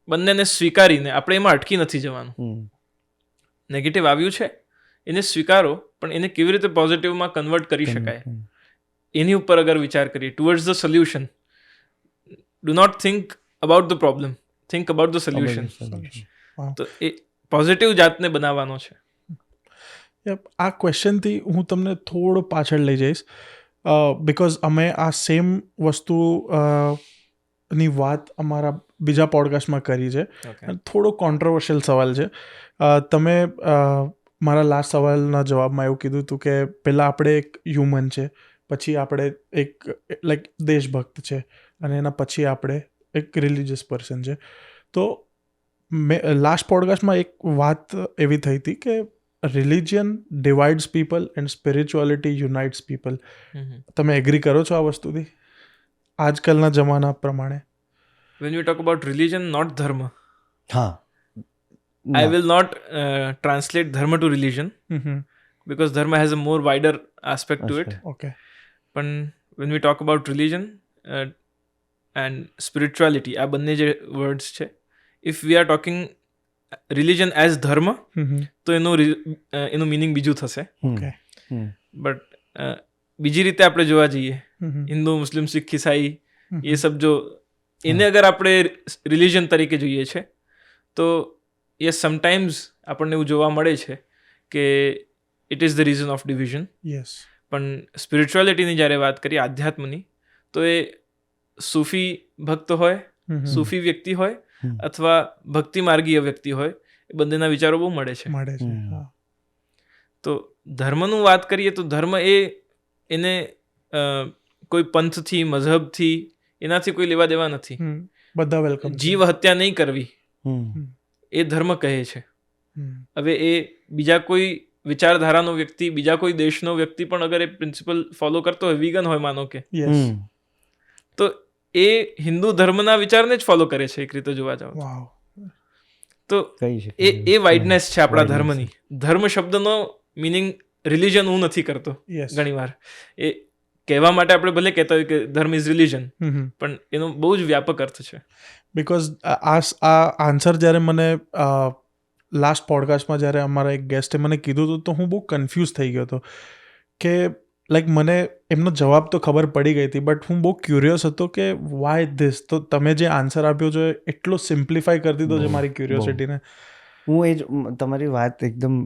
બંનેને સ્વીકારીને આપણે એમાં અટકી નથી જવાનું. નેગેટિવ આવ્યું છે એને સ્વીકારો, પણ એને કેવી રીતે પોઝિટિવમાં કન્વર્ટ કરી શકાય એની ઉપર અગર વિચાર કરીએ towards the solution. Do not think about the problem, think about the solution. તો એ પોઝિટિવ જાતને બનાવવાનો છે. આ ક્વેશ્ચનથી હું તમને થોડો પાછળ લઈ જઈશ, બિકોઝ અમે આ સેમ વસ્તુ ની વાત અમારા બીજા પોડકાસ્ટમાં કરી છે. અને થોડો કોન્ટ્રોવર્શિયલ સવાલ છે. તમે મારા લાસ્ટ સવાલના જવાબમાં એવું કીધું હતું કે પહેલાં આપણે એક હ્યુમન છે, પછી આપણે એક લાઈક દેશભક્ત છે, અને એના પછી આપણે એક રિલિજિયસ પર્સન છે. તો મેં લાસ્ટ પોડકાસ્ટમાં એક વાત એવી થઈ હતી કે religion divides people and spirituality unites people. તમે એગ્રી કરો છો આ વસ્તુથી આજકાલના જમાના પ્રમાણે? When we talk about religion, not dharma. હા. I will not translate dharma to religion because dharma has a more wider aspect to it. Okay. But when we talk about religion and spirituality, આ બંને જે words છે, if we are talking religion as dharma, તો એનું meaning બીજું થશે. Okay. But બીજી રીતે આપણે જોવા જઈએ, હિન્દુ, મુસ્લિમ, શીખ, ઈસાઈ એ સબ જો એને અગર આપણે રિલિજન તરીકે જોઈએ છે તો યસ, સમટાઈમ્સ આપણને એવું જોવા મળે છે કે it is the reason of division. Yes. પણ સ્પિરિચ્યુઆલિટીની જ્યારે વાત કરીએ, આધ્યાત્મની, તો એ સૂફી ભક્ત હોય, સૂફી વ્યક્તિ હોય અથવા ભક્તિ માર્ગીય વ્યક્તિ હોય, એ બંનેના વિચારો બહુ મળે છે. મળે છે. તો ધર્મનું વાત કરીએ તો ધર્મ એને કોઈ પંથથી, મઝહબથી એનાથી કોઈ લેવા દેવા નથી. બધા વેલકમ. જીવ હત્યા નહીં કરવી એ ધર્મ કહે છે. હવે એ બીજા કોઈ વિચારધારાનો વ્યક્તિ, બીજા કોઈ દેશનો વ્યક્તિ પણ અગર એ પ્રિન્સિપલ ફોલો કરતો હોય, વીગન હોય માનો કે, તો એ હિન્દુ ધર્મના વિચારને જ ફોલો કરે છે એક રીતે જોવા જાવ. તો એ વાઇડનેસ છે આપણા ધર્મની. ધર્મ શબ્દનો મિનિંગ રિલિજન હું નથી કરતો ઘણીવાર. એ કહેવા માટે આપણે ભલે કહેતા હોય કે ધર્મ ઇઝ રિલિજન, પણ એનો બહુ જ વ્યાપક અર્થ છે. બિકોઝ આ આન્સર જ્યારે મને લાસ્ટ પોડકાસ્ટમાં જ્યારે અમારા એક ગેસ્ટે મને કીધું હતું તો હું બહુ કન્ફ્યુઝ થઈ ગયો હતો કે લાઈક મને એમનો જવાબ તો ખબર પડી ગઈ હતી, બટ હું બહુ ક્યુરિયસ હતો કે વાય ધીસ. તો તમે જે આન્સર આપ્યો છે એટલો સિમ્પ્લિફાય કરી દીધો છે મારી ક્યુરિયોસિટીને. હું એ જ તમારી વાત એકદમ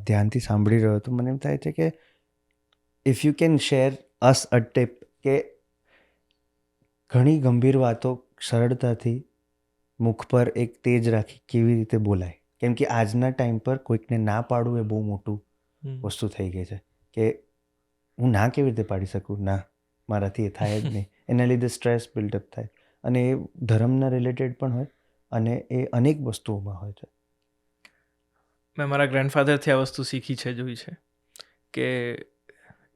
ધ્યાનથી સાંભળી રહ્યો હતો. મને એમ થાય છે કે if you can share us a tip કે ઘણી ગંભીર વાતો સરળતાથી મુખ પર એક તેજ રાખી કેવી રીતે બોલાય. કેમ કે આજના ટાઈમ પર કોઈકને ના પાડવું એ બહુ મોટું વસ્તુ થઈ ગઈ છે કે હું ના કેવી રીતે પાડી શકું, ના મારાથી એ થાય જ નહીં. એના લીધે સ્ટ્રેસ બિલ્ડઅપ થાય, અને એ ધર્મના રિલેટેડ પણ હોય અને એ અનેક વસ્તુઓમાં હોય છે. મેં મારા ગ્રેન્ડફાધરથી આ વસ્તુ શીખી છે, જોઈ છે કે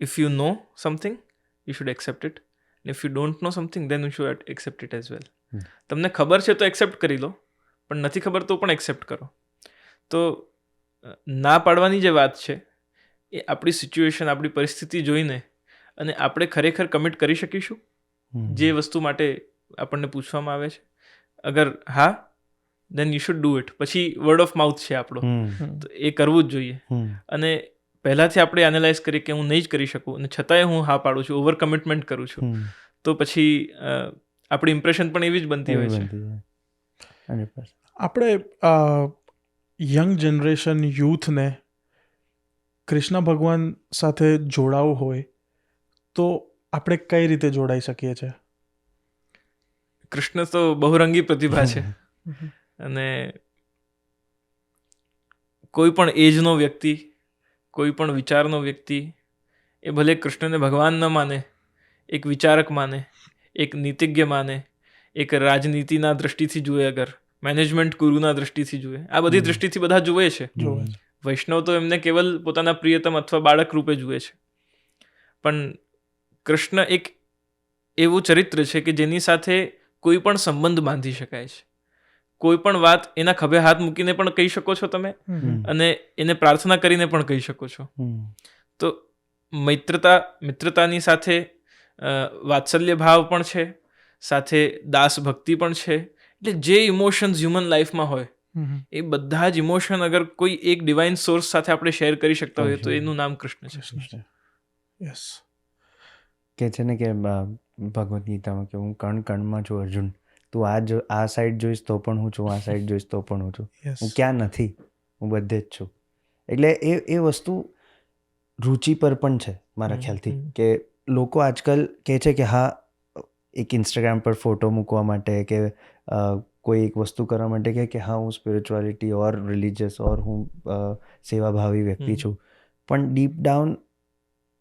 if you know something you should accept it, if you don't know something then you should accept it as well. તમને ખબર છે તો એક્સેપ્ટ કરી લો, પણ નથી ખબર તો પણ એક્સેપ્ટ કરો. તો ના પાડવાની જે વાત છે એ આપણી સિચ્યુએશન, આપણી પરિસ્થિતિ જોઈને અને આપણે ખરેખર કમિટ કરી શકીશું જે વસ્તુ માટે આપણને પૂછવામાં આવે છે. અગર હા, then you should do it. પછી વર્ડ ઓફ માઉથ છે આપણો, તો એ કરવું જ જોઈએ. અને પહેલાંથી આપણે એનાલાઇઝ કરીએ કે હું નહીં જ કરી શકું અને છતાંય હું હા પાડું છું, ઓવર કમિટમેન્ટ કરું છું, તો પછી આપણી ઇમ્પ્રેશન પણ એવી જ બનતી હોય છે. 100%. આપણે યંગ જનરેશન યુથને કૃષ્ણ ભગવાન સાથે જોડાવું હોય તો આપણે કઈ રીતે જોડાઈ શકીએ છીએ? કૃષ્ણ તો બહુરંગી પ્રતિભા છે અને કોઈ પણ એજનો વ્યક્તિ, કોઈ પણ વિચારનો વ્યક્તિ એ ભલે કૃષ્ણને ભગવાન ન માને, એક વિચારક માને, એક નીતિજ્ઞ માને, એક રાજનીતિના દૃષ્ટિથી જુએ, અગર મેનેજમેન્ટ ગુરુના દૃષ્ટિથી જુએ, આ બધી દૃષ્ટિથી બધા જુએ છે. વૈષ્ણવ તો એમને કેવલ પોતાના પ્રિયતમ અથવા બાળક રૂપે જુએ છે. પણ કૃષ્ણ એક એવું ચરિત્ર છે કે જેની સાથે કોઈ પણ સંબંધ બાંધી શકાય છે. કોઈ પણ વાત એના ખભે હાથ મૂકીને પણ કહી શકો છો તમે, અને એને પ્રાર્થના કરીને પણ કહી શકો છો. તો મિત્રતાની સાથે વાત્સલ્ય ભાવ પણ છે, સાથે દાસ ભક્તિ પણ છે. એટલે જે ઇમોશન્સ હ્યુમન લાઈફમાં હોય એ બધા જ ઇમોશન અગર કોઈ એક ડિવાઇન સોર્સ સાથે આપણે શેર કરી શકતા હોઈએ તો એનું નામ કૃષ્ણ છે. યસ. કે છે ને કે ભગવદ્ ગીતામાં કે હું કણ કણમાં છું અર્જુન, તું આ સાઈડ જોઈશ તો પણ હું છું, આ સાઈડ જોઈશ તો પણ હું છું, હું ક્યાં નથી, હું બધે જ છું. એટલે એ વસ્તુ રુચિ પર પણ છે મારા ખ્યાલથી, કે લોકો આજકાલ કહે છે કે હા એક ઇન્સ્ટાગ્રામ પર ફોટો મૂકવા માટે કે કોઈ એક વસ્તુ કરવા માટે કે હા હું સ્પિરિચ્યુઆલિટી ઓર રિલિજિયસ ઓર હું સેવાભાવી વ્યક્તિ છું. પણ ડીપ ડાઉન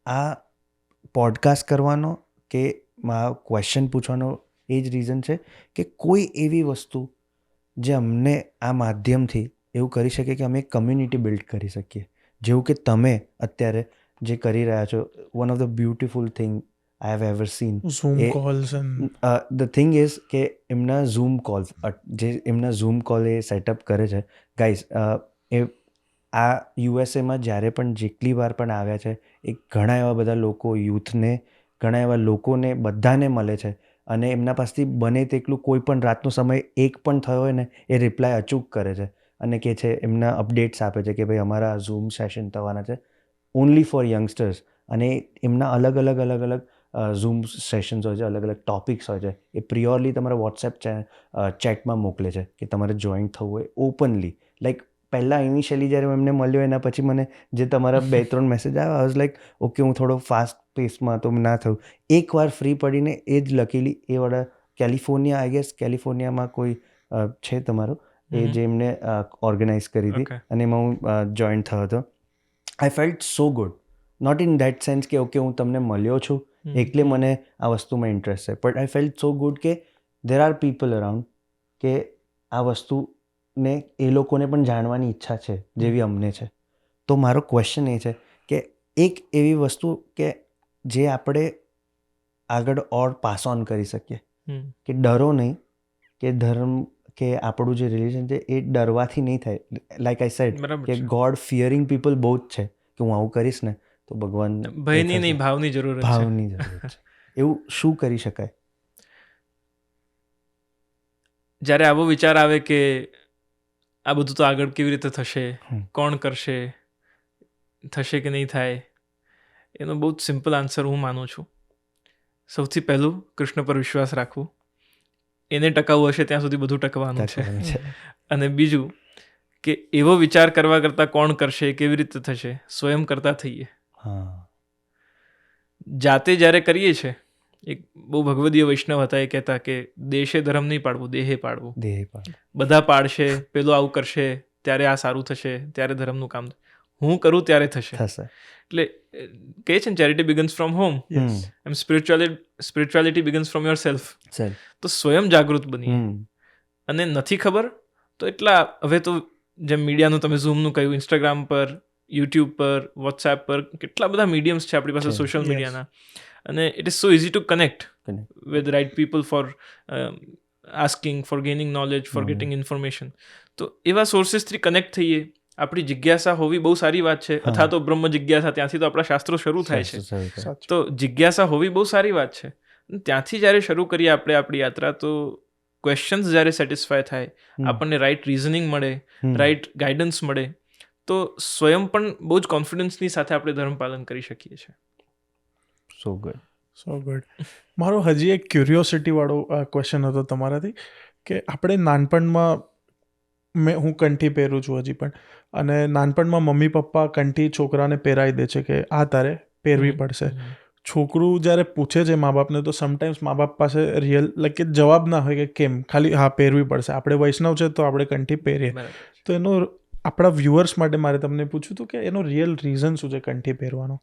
આ પોડકાસ્ટ કરવાનો કે ક્વેશ્ચન પૂછવાનો એ જ રીઝન છે કે કોઈ એવી વસ્તુ જે અમને આ માધ્યમથી એવું કરી શકે કે અમે એક કમ્યુનિટી બિલ્ડ કરી શકીએ, જેવું કે તમે અત્યારે જે કરી રહ્યા છો. One of the beautiful thing I have ever seen zoom calls and the thing is કે એમના ઝૂમ કોલ્સ, જે એમના ઝૂમ કોલ એ સેટઅપ કરે છે ગાઈઝ, એ આ યુએસએમાં જ્યારે પણ જેટલી વાર પણ આવ્યા છે એ ઘણા એવા બધા લોકો, યુથને, ઘણા એવા લોકોને બધાને મળે છે. અને એમના પાસેથી બને તેટલું કોઈ પણ રાતનો સમય એક પણ થયો હોય ને એ રિપ્લાય અચૂક કરે છે અને કે છે એમના અપડેટ્સ આપે છે કે ભાઈ અમારા ઝૂમ સેશન થવાના છે ઓનલી ફોર યંગસ્ટર્સ. અને એમના અલગ અલગ ઝૂમ સેશન્સ હોય છે, અલગ અલગ ટોપિક્સ હોય છે. એ પ્રિયોરલી તમારા વોટ્સએપ ચેટમાં મોકલે છે કે તમારે જોઈન થવું હોય ઓપનલી. લાઈક પહેલાં ઇનિશિયલી જ્યારે હું એમને મળ્યો એના પછી મને જે તમારા 2-3 મેસેજ આવ્યા, આઈ વોઝ લાઈક ઓકે હું થોડો ફાસ્ટ પેસમાં તો ના થયું. એકવાર ફ્રી પડીને એ જ લખેલી એ વાળા કેલિફોર્નિયા, આઈ ગેસ કેલિફોર્નિયામાં કોઈ છે તમારો એ જે એમને ઓર્ગેનાઇઝ કરી હતી અને એમાં હું જોઈન થયો હતો. I felt so good, not in that sense કે ઓકે હું તમને મળ્યો છું એટલે મને આ વસ્તુમાં ઇન્ટરેસ્ટ છે, but I felt so good કે દેર આર પીપલ અરાઉન્ડ કે આ વસ્તુને એ લોકોને પણ જાણવાની ઈચ્છા છે જેવી અમને છે. તો મારો ક્વેશ્ચન એ છે કે એક એવી વસ્તુ કે જે આપણે આગળ ઓર પાસ ઓન કરી શકીએ કે ડરો નહીં, કે ધર્મ કે આપણું જે રિલિજન છે એ ડરવાથી નહીં થાય. લાઈક આઈ સેડ કે ગોડ ફિયરિંગ પીપલ બહુ જ છે કે હું આવું કરીશ ને તો ભગવાન ભયની નહીં, ભાવની જરૂર છે. ભાવની જરૂર છે. એવું શું કરી શકાય? જ્યારે આવો વિચાર આવે કે આ બધું તો આગળ કેવી રીતે થશે, કોણ કરશે, થશે કે નહીં થાય, એનો બહુ જ સિમ્પલ આન્સર હું માનું છું. સૌથી પહેલું કૃષ્ણ પર વિશ્વાસ રાખવું, એને ટકાવવું હશે ત્યાં સુધી બધું ટકવાનું છે. અને બીજું કે એવો વિચાર કરવા કરતાં કોણ કરશે, કેવી રીતે થશે, સ્વયં કરતા થઈએ. જાતે જ્યારે કરીએ છીએ, એક બહુ ભગવદીય વૈષ્ણવ હતા, એ કહેતા કે દેશે ધર્મ નહીં પાડવું, દેહે પાડવું. બધા પાડશે, પેલો આવું કરશે ત્યારે આ સારું થશે, ત્યારે ધર્મનું કામ, હું કરું ત્યારે થશે. એટલે કહે છે ને ચેરિટી બિગન્સ ફ્રોમ હોમ, એમ spirituality begins from your self. તો સ્વયં જાગૃત બનીએ. અને નથી ખબર તો એટલા, હવે તો જેમ મીડિયાનું તમે ઝૂમનું કહ્યું, ઇન્સ્ટાગ્રામ પર, યુટ્યુબ પર, વોટ્સએપ પર કેટલા બધા મીડિયમ્સ છે આપણી પાસે સોશિયલ મીડિયાના. અને it is so easy to connect with right people for asking, for gaining knowledge, for getting information. તો એવા સોર્સિસથી કનેક્ટ થઈએ. આપણી જિજ્ઞાસા હોવી બહુ સારી વાત છે. અથવા તો બ્રહ્મ જિજ્ઞાસા, ત્યાંથી તો આપણા શાસ્ત્રો શરૂ થાય છે. તો જિજ્ઞાસા હોવી બહુ સારી વાત છે. ત્યાંથી જ્યારે શરૂ કરીએ આપણે આપણી યાત્રા, તો ક્વેશ્ચન્સ જ્યારે સેટિસ્ફાય થાય, આપણને રાઇટ રિઝનિંગ મળે, રાઇટ ગાઈડન્સ મળે, તો સ્વયં પણ બહુ જ કોન્ફિડન્સની સાથે આપણે ધર્મ પાલન કરી શકીએ છીએ. સો ગુડ. સો ગુડ. મારો હજી એક ક્યુરિયોસિટી વાળો ક્વેશ્ચન હતો તમારાથી કે આપણે નાનપણમાં હું કંઠી પહેરું છું હજી પણ, અને નાનપણમાં મમ્મી પપ્પા કંઠી છોકરાને પહેરાવી દે છે કે આ તારે પહેરવી પડશે. છોકરું જ્યારે પૂછે છે મા બાપને તો સમટાઈમ્સ મા બાપ પાસે રિયલ લાઈક કે જવાબ ના હોય કે કેમ, ખાલી હા પહેરવી પડશે, આપણે વૈષ્ણવ છે તો આપણે કંઠી પહેરીએ. બરાબર. તો એનો આપણા વ્યુઅર્સ માટે મારે તમને પૂછ્યું હતું કે એનો રિયલ રીઝન શું છે કંઠી પહેરવાનો?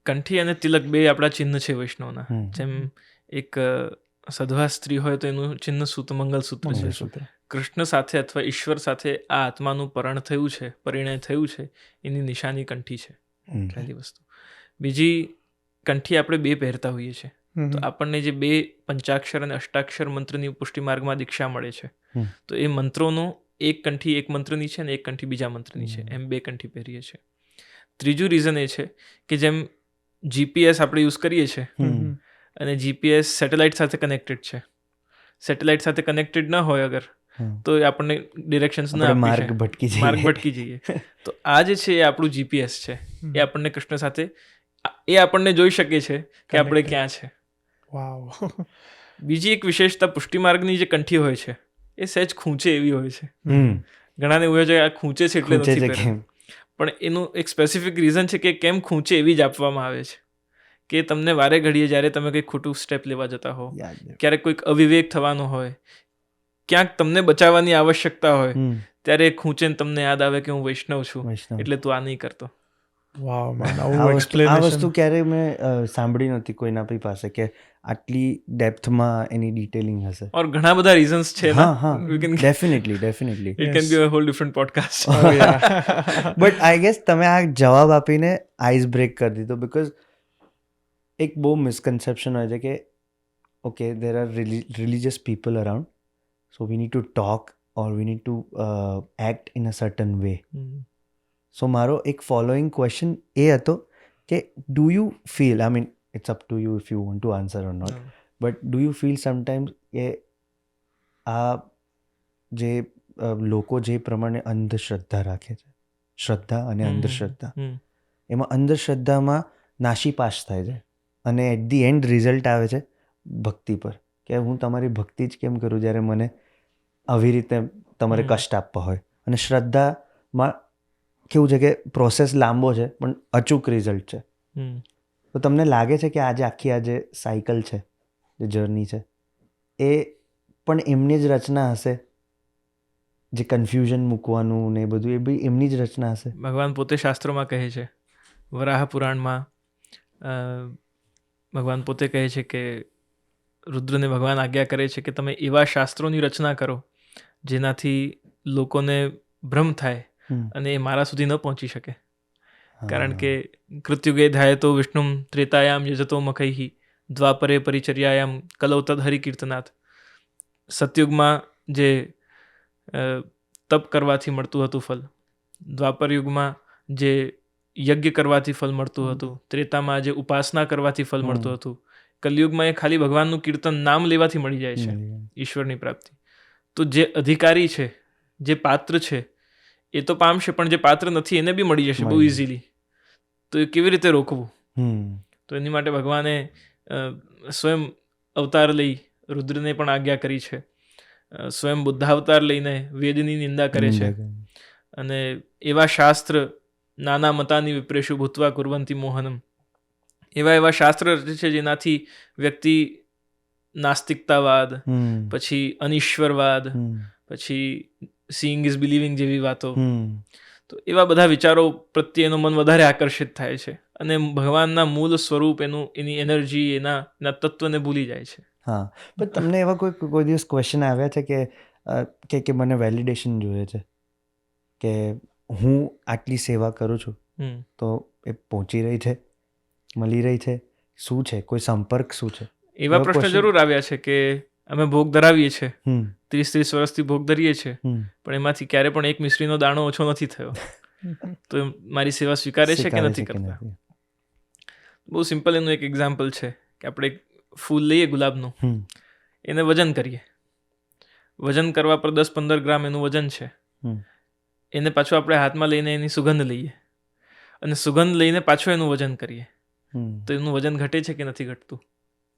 કંઠી અને તિલક બે આપણા ચિહ્ન છે વૈષ્ણવના. જેમ એક સધવા સ્ત્રી હોય તો એનું ચિહ્ન સૂત મંગલસૂત્ર છે. મંગળસૂત્ર. કૃષ્ણ સાથે અથવા ઈશ્વર સાથે આ આત્માનું પરણ થયું છે, પરિણય થયું છે, એની નિશાની કંઠી છે. પહેલી વસ્તુ. બીજી, કંઠી આપણે બે પહેરતા હોઈએ છીએ. તો આપણને જે બે પંચાક્ષર અને અષ્ટાક્ષર મંત્રની પુષ્ટિ માર્ગમાં દીક્ષા મળે છે, તો એ મંત્રોનો એક કંઠી એક મંત્રની છે અને એક કંઠી બીજા મંત્રની છે, એમ બે કંઠી પહેરીએ છીએ. ત્રીજું રીઝન એ છે કે જેમ જીપીએસ આપણે યુઝ કરીએ છીએ અને જીપીએસ સેટેલાઇટ સાથે કનેક્ટેડ છે. સેટેલાઇટ સાથે કનેક્ટેડ ન હોય અગર તો એ આપણને ડિરેક્શન્સ ના માર્ગ ભટકી જઈએ. તો આ જે છે એ આપણું જીપીએસ છે. એ આપણને કૃષ્ણ સાથે એ આપણને જોઈ શકે છે કે આપણે ક્યાં છે. વાવ. બીજી એક વિશેષતા પુષ્ટિ માર્ગની જે કંઠી હોય છે એ સહેજ ખૂંચે એવી હોય છે. ઘણાને એવું હોય છે કે આ ખૂંચે છે એટલે નથી પહેરવું. પણ એનું એક સ્પેસિફિક રીઝન છે કે કેમ ખૂંચે એવી જ આપવામાં આવે છે કે તમને વારે ઘડીએ જ્યારે તમે કંઈક ખોટું સ્ટેપ લેવા જતા હો, ક્યારેક કોઈક અવિવેક થવાનો હોય, ક્યાંક તમને બચાવવાની આવશ્યકતા હોય, ત્યારે ખૂંચે તમને યાદ આવે કે હું વૈષ્ણવ છું એટલે તું આ નહીં કરતો. વાવ મેન, આ વસ્તુ ક્યારેય મેં સાંભળી નથી કોઈના બી પાસે કે આટલી ડેપ્થમાં એની ડિટેલિંગ હશે. ઓર ઘણા બધા રીઝન્સ છે. Definitely it can be a whole different podcast. But I guess તમે આ જવાબ આપીને આઈસ બ્રેક કરી દીધો. બીકોઝ એક બહુ મિસકન્સેપ્શન હોય છે કે okay there are religious people around, so we need to talk or we need to act in a certain way. So મારો એક ફોલોઈંગ ક્વેશ્ચન એ હતો કે do you feel, I mean it's up to you if you want to answer or not, but do you feel sometimes કે આ જે લોકો જે પ્રમાણે અંધશ્રદ્ધા રાખે છે, શ્રદ્ધા અને અંધશ્રદ્ધા, એમાં અંધશ્રદ્ધામાં નાશીપાશ થાય છે અને એટ ધી એન્ડ રિઝલ્ટ આવે છે ભક્તિ પર, કે હું તમારી ભક્તિ જ કેમ કરું જ્યારે મને આવી રીતે તમારે કષ્ટ આપવા હોય. અને શ્રદ્ધામાં કેવું છે કે પ્રોસેસ લાંબો છે પણ અચૂક રિઝલ્ટ છે. તો તમને લાગે છે કે આજે આખી આ જે સાયકલ છે, જે જર્ની છે, એ પણ એમની જ રચના હશે? જે કન્ફ્યુઝન મૂકવાનું ને એ બધું એ બી એમની જ રચના હશે? ભગવાન પોતે શાસ્ત્રોમાં કહે છે, વરાહ પુરાણમાં ભગવાન પોતે કહે છે કે રુદ્રને ભગવાન આજ્ઞા કરે છે કે તમે એવા શાસ્ત્રોની રચના કરો જેનાથી લોકોને ભ્રમ થાય અને એ મારા સુધી ન પહોંચી શકે. કારણ કે કૃત્યુગે ધ્યાય તો વિષ્ણુ ત્રેતાયામ યજતો મખૈહી દ્વાપરે પરિચર્યાયામ કલૌ તદ હરિકીર્તનાથ. સતયુગમાં જે તપ કરવાથી મળતું હતું ફલ, દ્વાપર યુગમાં જે યજ્ઞ કરવાથી ફલ મળતું હતું, ત્રેતામાં જે ઉપાસના કરવાથી ફલ મળતું હતું, કલયુગમાં એ ખાલી ભગવાનનું કીર્તન નામ લેવાથી મળી જાય છે ઈશ્વરની પ્રાપ્તિ. તો જે અધિકારી છે, જે પાત્ર છે એ તો પામશે, પણ જે પાત્ર નથી એને બી મળી જશે બહુ ઇઝીલી. તો એ કેવી રીતે રોકવું? તો એની માટે ભગવાને સ્વયં અવતાર લઈ રુદ્રને પણ આજ્ઞા કરી છે. સ્વયં બુદ્ધાવતાર લઈને વેદની નિંદા કરે છે. અને એવા શાસ્ત્ર નાના મતાની વિપ્રેષુ ભૂતવા કુર્વંતી મોહનમ, એવા શાસ્ત્ર રચે છે જેનાથી વ્યક્તિ નાસ્તિકતાવાદ, પછી અનિશ્વરવાદ, પછી સીઈંગ ઇઝ બિલીવિંગ જેવી વાતો, તો એવા બધા વિચારો પ્રત્યે એનું મન વધારે આકર્ષિત થાય છે અને ભગવાનના મૂળ સ્વરૂપ, એની એનર્જી, એના તત્વને ભૂલી જાય છે. હા, પણ તમને એવા કોઈ દિવસ ક્વેશ્ચન આવ્યા છે કે મને વેલિડેશન જોઈએ છે કે હું આટલી સેવા કરું છું તો એ પહોંચી રહી છે, મળી રહી છે, શું છે, કોઈ સંપર્ક શું છે? એવા પ્રશ્ન જરૂર આવ્યા છે કે અમે ભોગ ધરાવીએ છીએ, 30 વર્ષથી ભોગ ધરીએ છીએ, પણ એમાંથી ક્યારે પણ એક મિશ્રીનો દાણો ઓછો નથી થયો. તો મારી સેવા સ્વીકારે છે કે નથી કરતા? બહુ સિમ્પલ એનું એક એક્ઝામ્પલ છે કે આપણે એક ફૂલ લઈએ ગુલાબનું, એને વજન કરીએ. વજન કરવા પર 10-15 ગ્રામ એનું વજન છે. એને પાછું આપણે હાથમાં લઈને એની સુગંધ લઈએ અને સુગંધ લઈને પાછું એનું વજન કરીએ તો એનું વજન ઘટે છે કે નથી ઘટતું?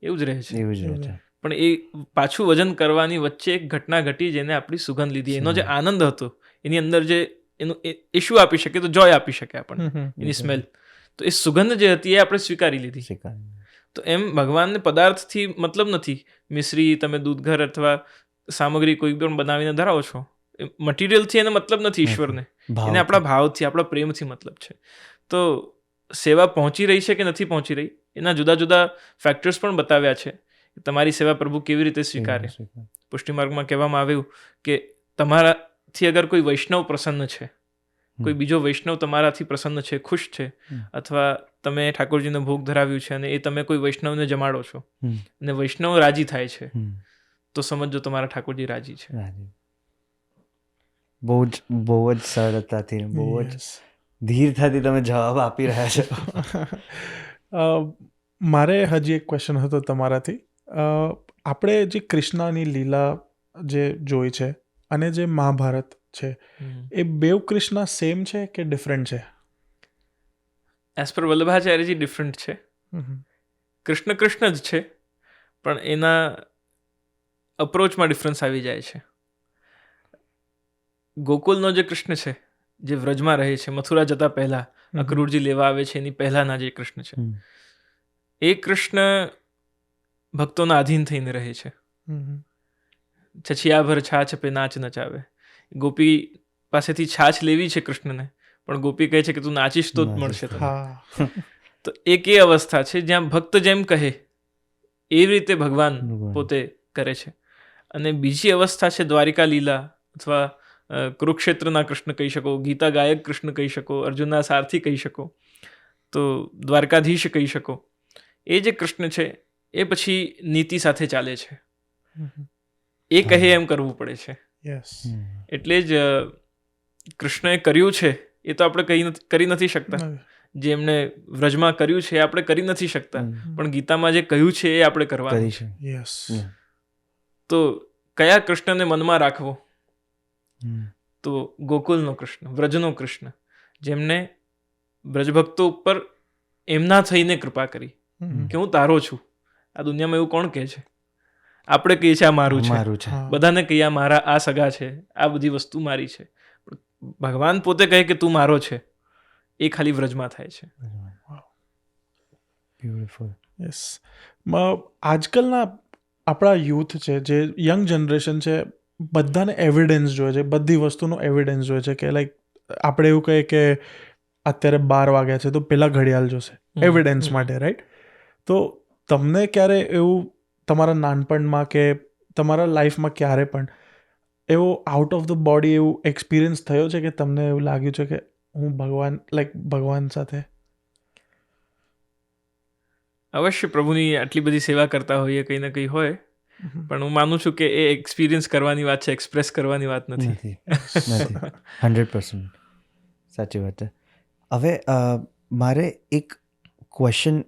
એવું જ રહે છે. એવું જ રહે છે. પણ એ પાછું વજન કરવાની વચ્ચે એક ઘટના ઘટી જેને આપણી સુગંધ લીધી. એનો જે આનંદ હતો એની અંદર જે એનું એ શું આપી શકે? તો જોય આપી શકે આપણને, એની સ્મેલ. તો એ સુગંધ જે હતી એ આપણે સ્વીકારી લીધી. તો એમ ભગવાનને પદાર્થથી મતલબ નથી. મિશ્રી તમે દૂધઘર અથવા સામગ્રી કોઈ પણ બનાવીને ધરાવો છો, મટીરિયલથી એને મતલબ નથી ઈશ્વરને. એને આપણા ભાવથી, આપણા પ્રેમથી મતલબ છે. તો સેવા પહોંચી રહી છે કે નથી પહોંચી રહી એના જુદા જુદા ફેક્ટર્સ પણ બતાવ્યા છે. તમારી સેવા પ્રભુ કેવી રીતે સ્વીકારે. પુષ્ટિમાર્ગમાં કહેવામાં આવ્યું કે તમારાથી અગર કોઈ વૈષ્ણવ પ્રસન્ન છે, કોઈ બીજો વૈષ્ણવ તમારાથી પ્રસન્ન છે, ખુશ છે, અથવા તમે ઠાકોરજીને ભોગ ધરાવ્યું છે અને એ તમે કોઈ વૈષ્ણવને જમાડો છો અને વૈષ્ણવ રાજી થાય છે, તો સમજો તમારા ઠાકોરજી રાજી છે. બહુ જ સરળતાથી, બહુ જ ધીરતાથી તમે જવાબ આપી રહ્યા છો. મારે હજી એક ક્વેશ્ચન હતો તમારાથી. આપણે જે કૃષ્ણની લીલા જે જોઈ છે અને જે મહાભારત છે, એ બેવ કૃષ્ણ સેમ છે કે ડિફરન્ટ છે? એઝ પર વલ્લભાચાર્યજી ડિફરન્ટ છે. કૃષ્ણ કૃષ્ણ જ છે, પણ એના અપ્રોચમાં ડિફરન્સ આવી જાય છે. ગોકુલનો જે કૃષ્ણ છે, જે વ્રજમાં રહે છે, મથુરા જતા પહેલા અક્રૂરજી લેવા આવે છે એની પહેલાના જે કૃષ્ણ છે, એ કૃષ્ણ ભક્તોના આધીન થઈને રહે છે. છછિયાભર છાછ પે નાચ નચાવે. ગોપી પાસેથી છાછ લેવી છે કૃષ્ણને, પણ ગોપી કહે છે કે તું નાચીશ તો જ મળશે તને. તો એક એ અવસ્થા છે જ્યાં ભક્ત જેમ કહે એવી રીતે ભગવાન પોતે કરે છે. અને બીજી અવસ્થા છે દ્વારિકા લીલા અથવા કુરુક્ષેત્રના કૃષ્ણ કહી શકો, ગીતા ગાયક કૃષ્ણ કહી શકો, અર્જુનના સારથી કહી શકો, તો દ્વારકાધીશ કહી શકો. એ જે કૃષ્ણ છે એ પછી નીતિ સાથે ચાલે છે. એ કહે એમ કરવું પડે છે. એટલે જ કૃષ્ણએ કર્યું છે એ તો આપણે કરી નથી શકતા. જે એમણે વ્રજમાં કર્યું છે એ આપણે કરી નથી શકતા, પણ ગીતામાં જે કહ્યું છે એ આપણે કરવાનું છે. તો કયા કૃષ્ણને મનમાં રાખવો? તો ગોકુલનો કૃષ્ણ, વ્રજનો કૃષ્ણ, જેમને વ્રજભક્તો ઉપર એમના થઈને કૃપા કરી કે હું તારો છું. આ દુનિયામાં એવું કોણ કહે છે? આપણે કહીએ છીએ આ મારું છે, બધાને કહીએ આ મારા, આ સગા છે, આ બધી વસ્તુ મારી છે. ભગવાન પોતે કહે કે તું મારો છે, એ ખાલી વ્રજમાં થાય છે. આજકાલના આપણા યુથ છે, જે યંગ જનરેશન છે, બધાને એવિડન્સ જોઈએ છે, બધી વસ્તુનો એવિડન્સ જોઈએ છે. કે લાઈક આપણે એવું કહીએ કે અત્યારે 12 વાગ્યા છે તો પેલા ઘડિયાળ જોશે એવિડન્સ માટે, રાઈટ? તો તમને ક્યારે એવું તમારા નાનપણમાં કે તમારા લાઈફમાં ક્યારે પણ એવો આઉટ ઓફ ધ બોડી એવું એક્સપિરિયન્સ થયો છે કે તમને એવું લાગ્યું છે કે હું ભગવાન સાથે? અવશ્ય પ્રભુની આટલી બધી સેવા કરતા હોઈએ, કંઈ ને કંઈ હોય, પણ હું માનું છું કે એ એક્સપિરિયન્સ કરવાની વાત છે, એક્સપ્રેસ કરવાની વાત નથી. 100% સાચી વાત છે. હવે મારે એક ક્વેશ્ચન,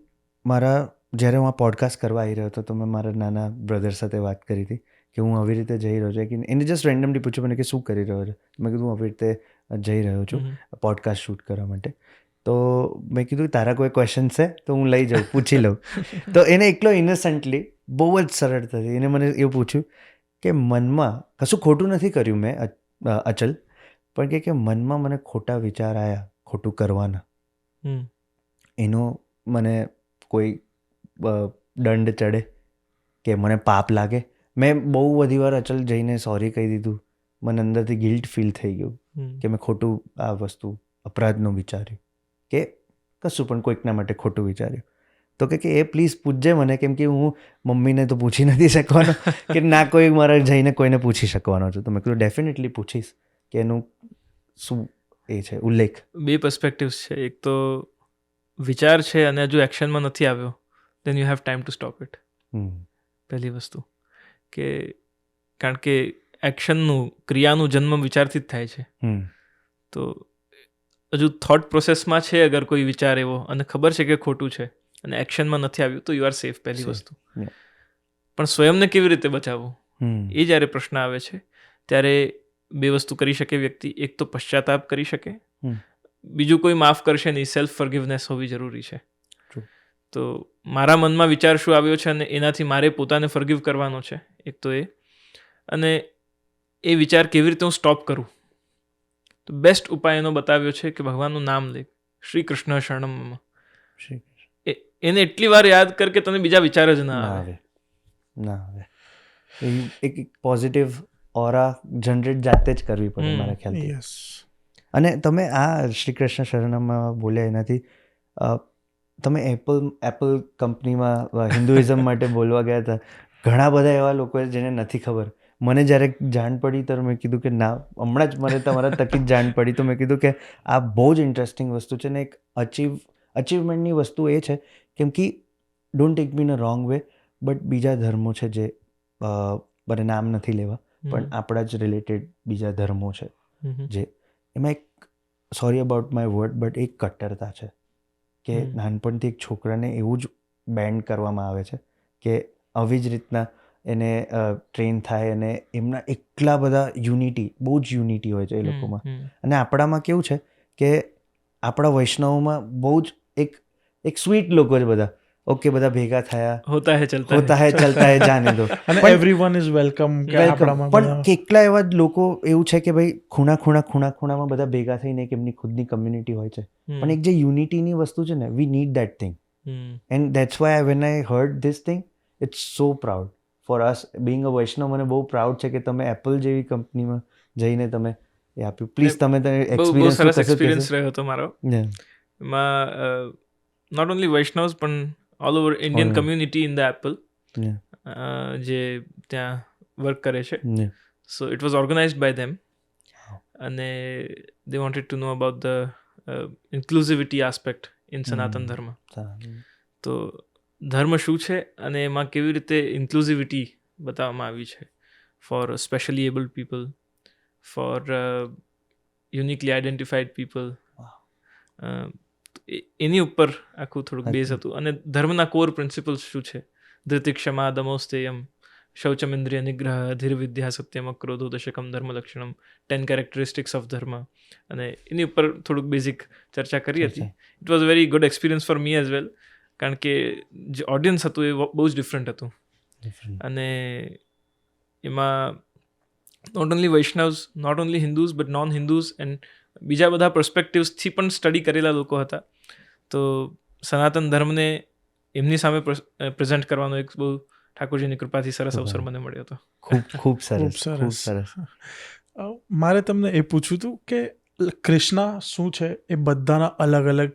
જ્યારે હું આ પોડકાસ્ટ કરવા આવી રહ્યો હતો તો મેં મારા નાના બ્રધર સાથે વાત કરી હતી કે હું આવી રીતે જઈ રહ્યો છું. કે એને જસ્ટ રેન્ડમલી પૂછ્યું મને કે શું કરી રહ્યો છે. મેં કીધું આવી રીતે જઈ રહ્યો છું પોડકાસ્ટ શૂટ કરવા માટે. તો મેં કીધું તારા કોઈ ક્વેશ્ચન છે તો હું લઈ જાઉં, પૂછી લઉં. તો એને એકલો ઇનોસન્ટલી, બહુ જ સરળતાથી એને મને એવું પૂછ્યું કે મનમાં કશું ખોટું નથી કર્યું મેં અચલ, પણ કે મનમાં મને ખોટા વિચાર આવ્યા ખોટું કરવાના, એનો મને કોઈ દંડ ચડે કે મને પાપ લાગે. મેં બહુ બધી વાર અચલ જઈને સોરી કહી દીધું. મને અંદરથી ગિલ્ટ ફીલ થઈ ગયું કે મેં ખોટું આ વસ્તુ અપરાધનું વિચાર્યું કે કશું પણ કોઈકના માટે ખોટું વિચાર્યું. તો કે એ પ્લીઝ પૂછજે મને, કેમ કે હું મમ્મીને તો પૂછી નથી શકવાનો કે ના કોઈ મારે જઈને કોઈને પૂછી શકવાનો છું. તો મેં કીધું ડેફિનેટલી પૂછીશ કે એનું શું એ છે ઉલ્લેખ. 2 પર્સપેક્ટિવ્સ છે. એક તો વિચાર છે અને હજુ એક્શનમાં નથી આવ્યો, then you have time to stop it. પહેલી વસ્તુ કે કારણ કે એક્શનનું, ક્રિયાનું જન્મ વિચારથી જ થાય છે. તો હજુ થોટ પ્રોસેસમાં છે અગર કોઈ વિચાર એવો અને ખબર છે કે ખોટું છે અને એક્શનમાં નથી આવ્યું, તો યુ આર સેફ, પહેલી વસ્તુ. પણ સ્વયંને કેવી રીતે બચાવવું, એ જ્યારે પ્રશ્ન આવે છે ત્યારે બે વસ્તુ કરી શકે વ્યક્તિ, એક તો પશ્ચાતાપ કરી શકે, હમ. બીજું કોઈ માફ કરશે નહીં, સેલ્ફ ફોરગિવનેસ હોવી જરૂરી છે. True. તો મારા મનમાં વિચાર શું આવ્યો છે અને એનાથી મારે પોતાને ફોરગિવ કરવાનો છે, એક તો એ, અને એ વિચાર કેવી રીતે હું સ્ટોપ કરું. તો બેસ્ટ ઉપાય એનો બતાવ્યો છે કે ભગવાનનું નામ લે, શ્રી કૃષ્ણ શરણમ મમ. શ્રી એને એટલી વાર યાદ કર કે તને બીજા વિચાર જ ના આવે. ના આવે. એક પોઝિટિવ ઓરા જનરેટ જાતે જ કરવી પડે મારા ખ્યાલથી. યસ. અને તમે આ શ્રી કૃષ્ણ શરણમમાં બોલ્યા એનાથી તમે એપલ કંપનીમાં હિન્દુઇઝમ માટે બોલવા ગયા હતા. ઘણા બધા એવા લોકો જેને નથી ખબર. મને જ્યારે જાણ પડી તો મેં કીધું કે ના, હમણાં જ મને તમારા તકી જ જાણ પડી, તો મેં કીધું કે આ બહુ જ ઇન્ટરેસ્ટિંગ વસ્તુ છે ને એક અચીવમેન્ટની વસ્તુ એ છે કેમ કે don't take me in a wrong way, but બીજા ધર્મો છે જે મને નામ નથી લેવા, પણ આપણા જ રિલેટેડ બીજા ધર્મો છે જે એમાં એક, sorry about my word, but એક કટ્ટરતા છે કે નાનપણથી એક છોકરાને એવું જ બેન્ડ કરવામાં આવે છે કે આવી જ રીતના એને ટ્રેન થાય અને એમના એટલા બધા યુનિટી, બહુ જ યુનિટી હોય છે એ લોકોમાં. અને આપણામાં કેવું છે કે આપણા વૈષ્ણવોમાં બહુ જ એક સ્વીટ લોકો છે બધા. ઓકે, બધા ભેગા થયા, હોતા હે ચલતા હે જાને દો. અને એવરીવન ઇઝ વેલકમ. પણ કેટલા એવા જ લોકો એવું છે કે ભાઈ ખૂણામાં બધા ભેગા થઈને એક એમની ખુદની કમ્યુનિટી હોય છે. પણ એક જે યુનિટીની વસ્તુ છે ને, we need that thing. And that's why when I heard this thing, it's so proud for us being a Vaishnav. મને બહુ પ્રાઉડ છે કે તમે એપલ જેવી કંપનીમાં જઈને તમે એ આપ્યું. પ્લીઝ તમે બહુ સરસ એક્સપિરિયન્સ રહ્યો હતો મારો. એમાં નોટ ઓનલી વૈષ્ણવ્સ પણ all over Indian community in the Apple જે ત્યાં વર્ક કરે છે. So it was organised by them, અને they wanted to know about the inclusivity aspect in Sanatan Dharma. તો ધર્મ શું છે અને એમાં કેવી રીતે ઇન્ક્લુઝિવિટી બતાવવામાં આવી છે for specially abled people, for uniquely identified people. એની ઉપર આખું થોડુંક બેઝ હતું. અને ધર્મના કોર પ્રિન્સિપલ્સ શું છે? ધૃતિ, ક્ષમા, દમોસ્તેયમ, શૌચમિન્દ્રિય નિગ્રહ, ધીર વિદ્યા, સત્યમ, ક્રોધો, દશકમ, ધર્મ લક્ષણમ, 10 કેરેક્ટરિસ્ટિક્સ ઓફ ધર્મ. અને એની ઉપર થોડુંક બેઝિક ચર્ચા કરી હતી. It was very good experience for me as well, કારણ કે જે ઓડિયન્સ હતું એ બહુ જ ડિફરન્ટ હતું. અને એમાં not only Vaishnavs, not only Hindus, but non Hindus and બીજા બધા પર્સપેક્ટિવ્સથી પણ સ્ટડી કરેલા લોકો હતા. તો સનાતન ધર્મને એમની સામે પ્રેઝન્ટ કરવાનો એક બહુ ઠાકોરજીની કૃપાથી સરસ અવસર મને મળ્યો હતો. ખૂબ સરસ. મારે તમને એ પૂછવું હતું કે કૃષ્ણા શું છે? એ બધાના અલગ અલગ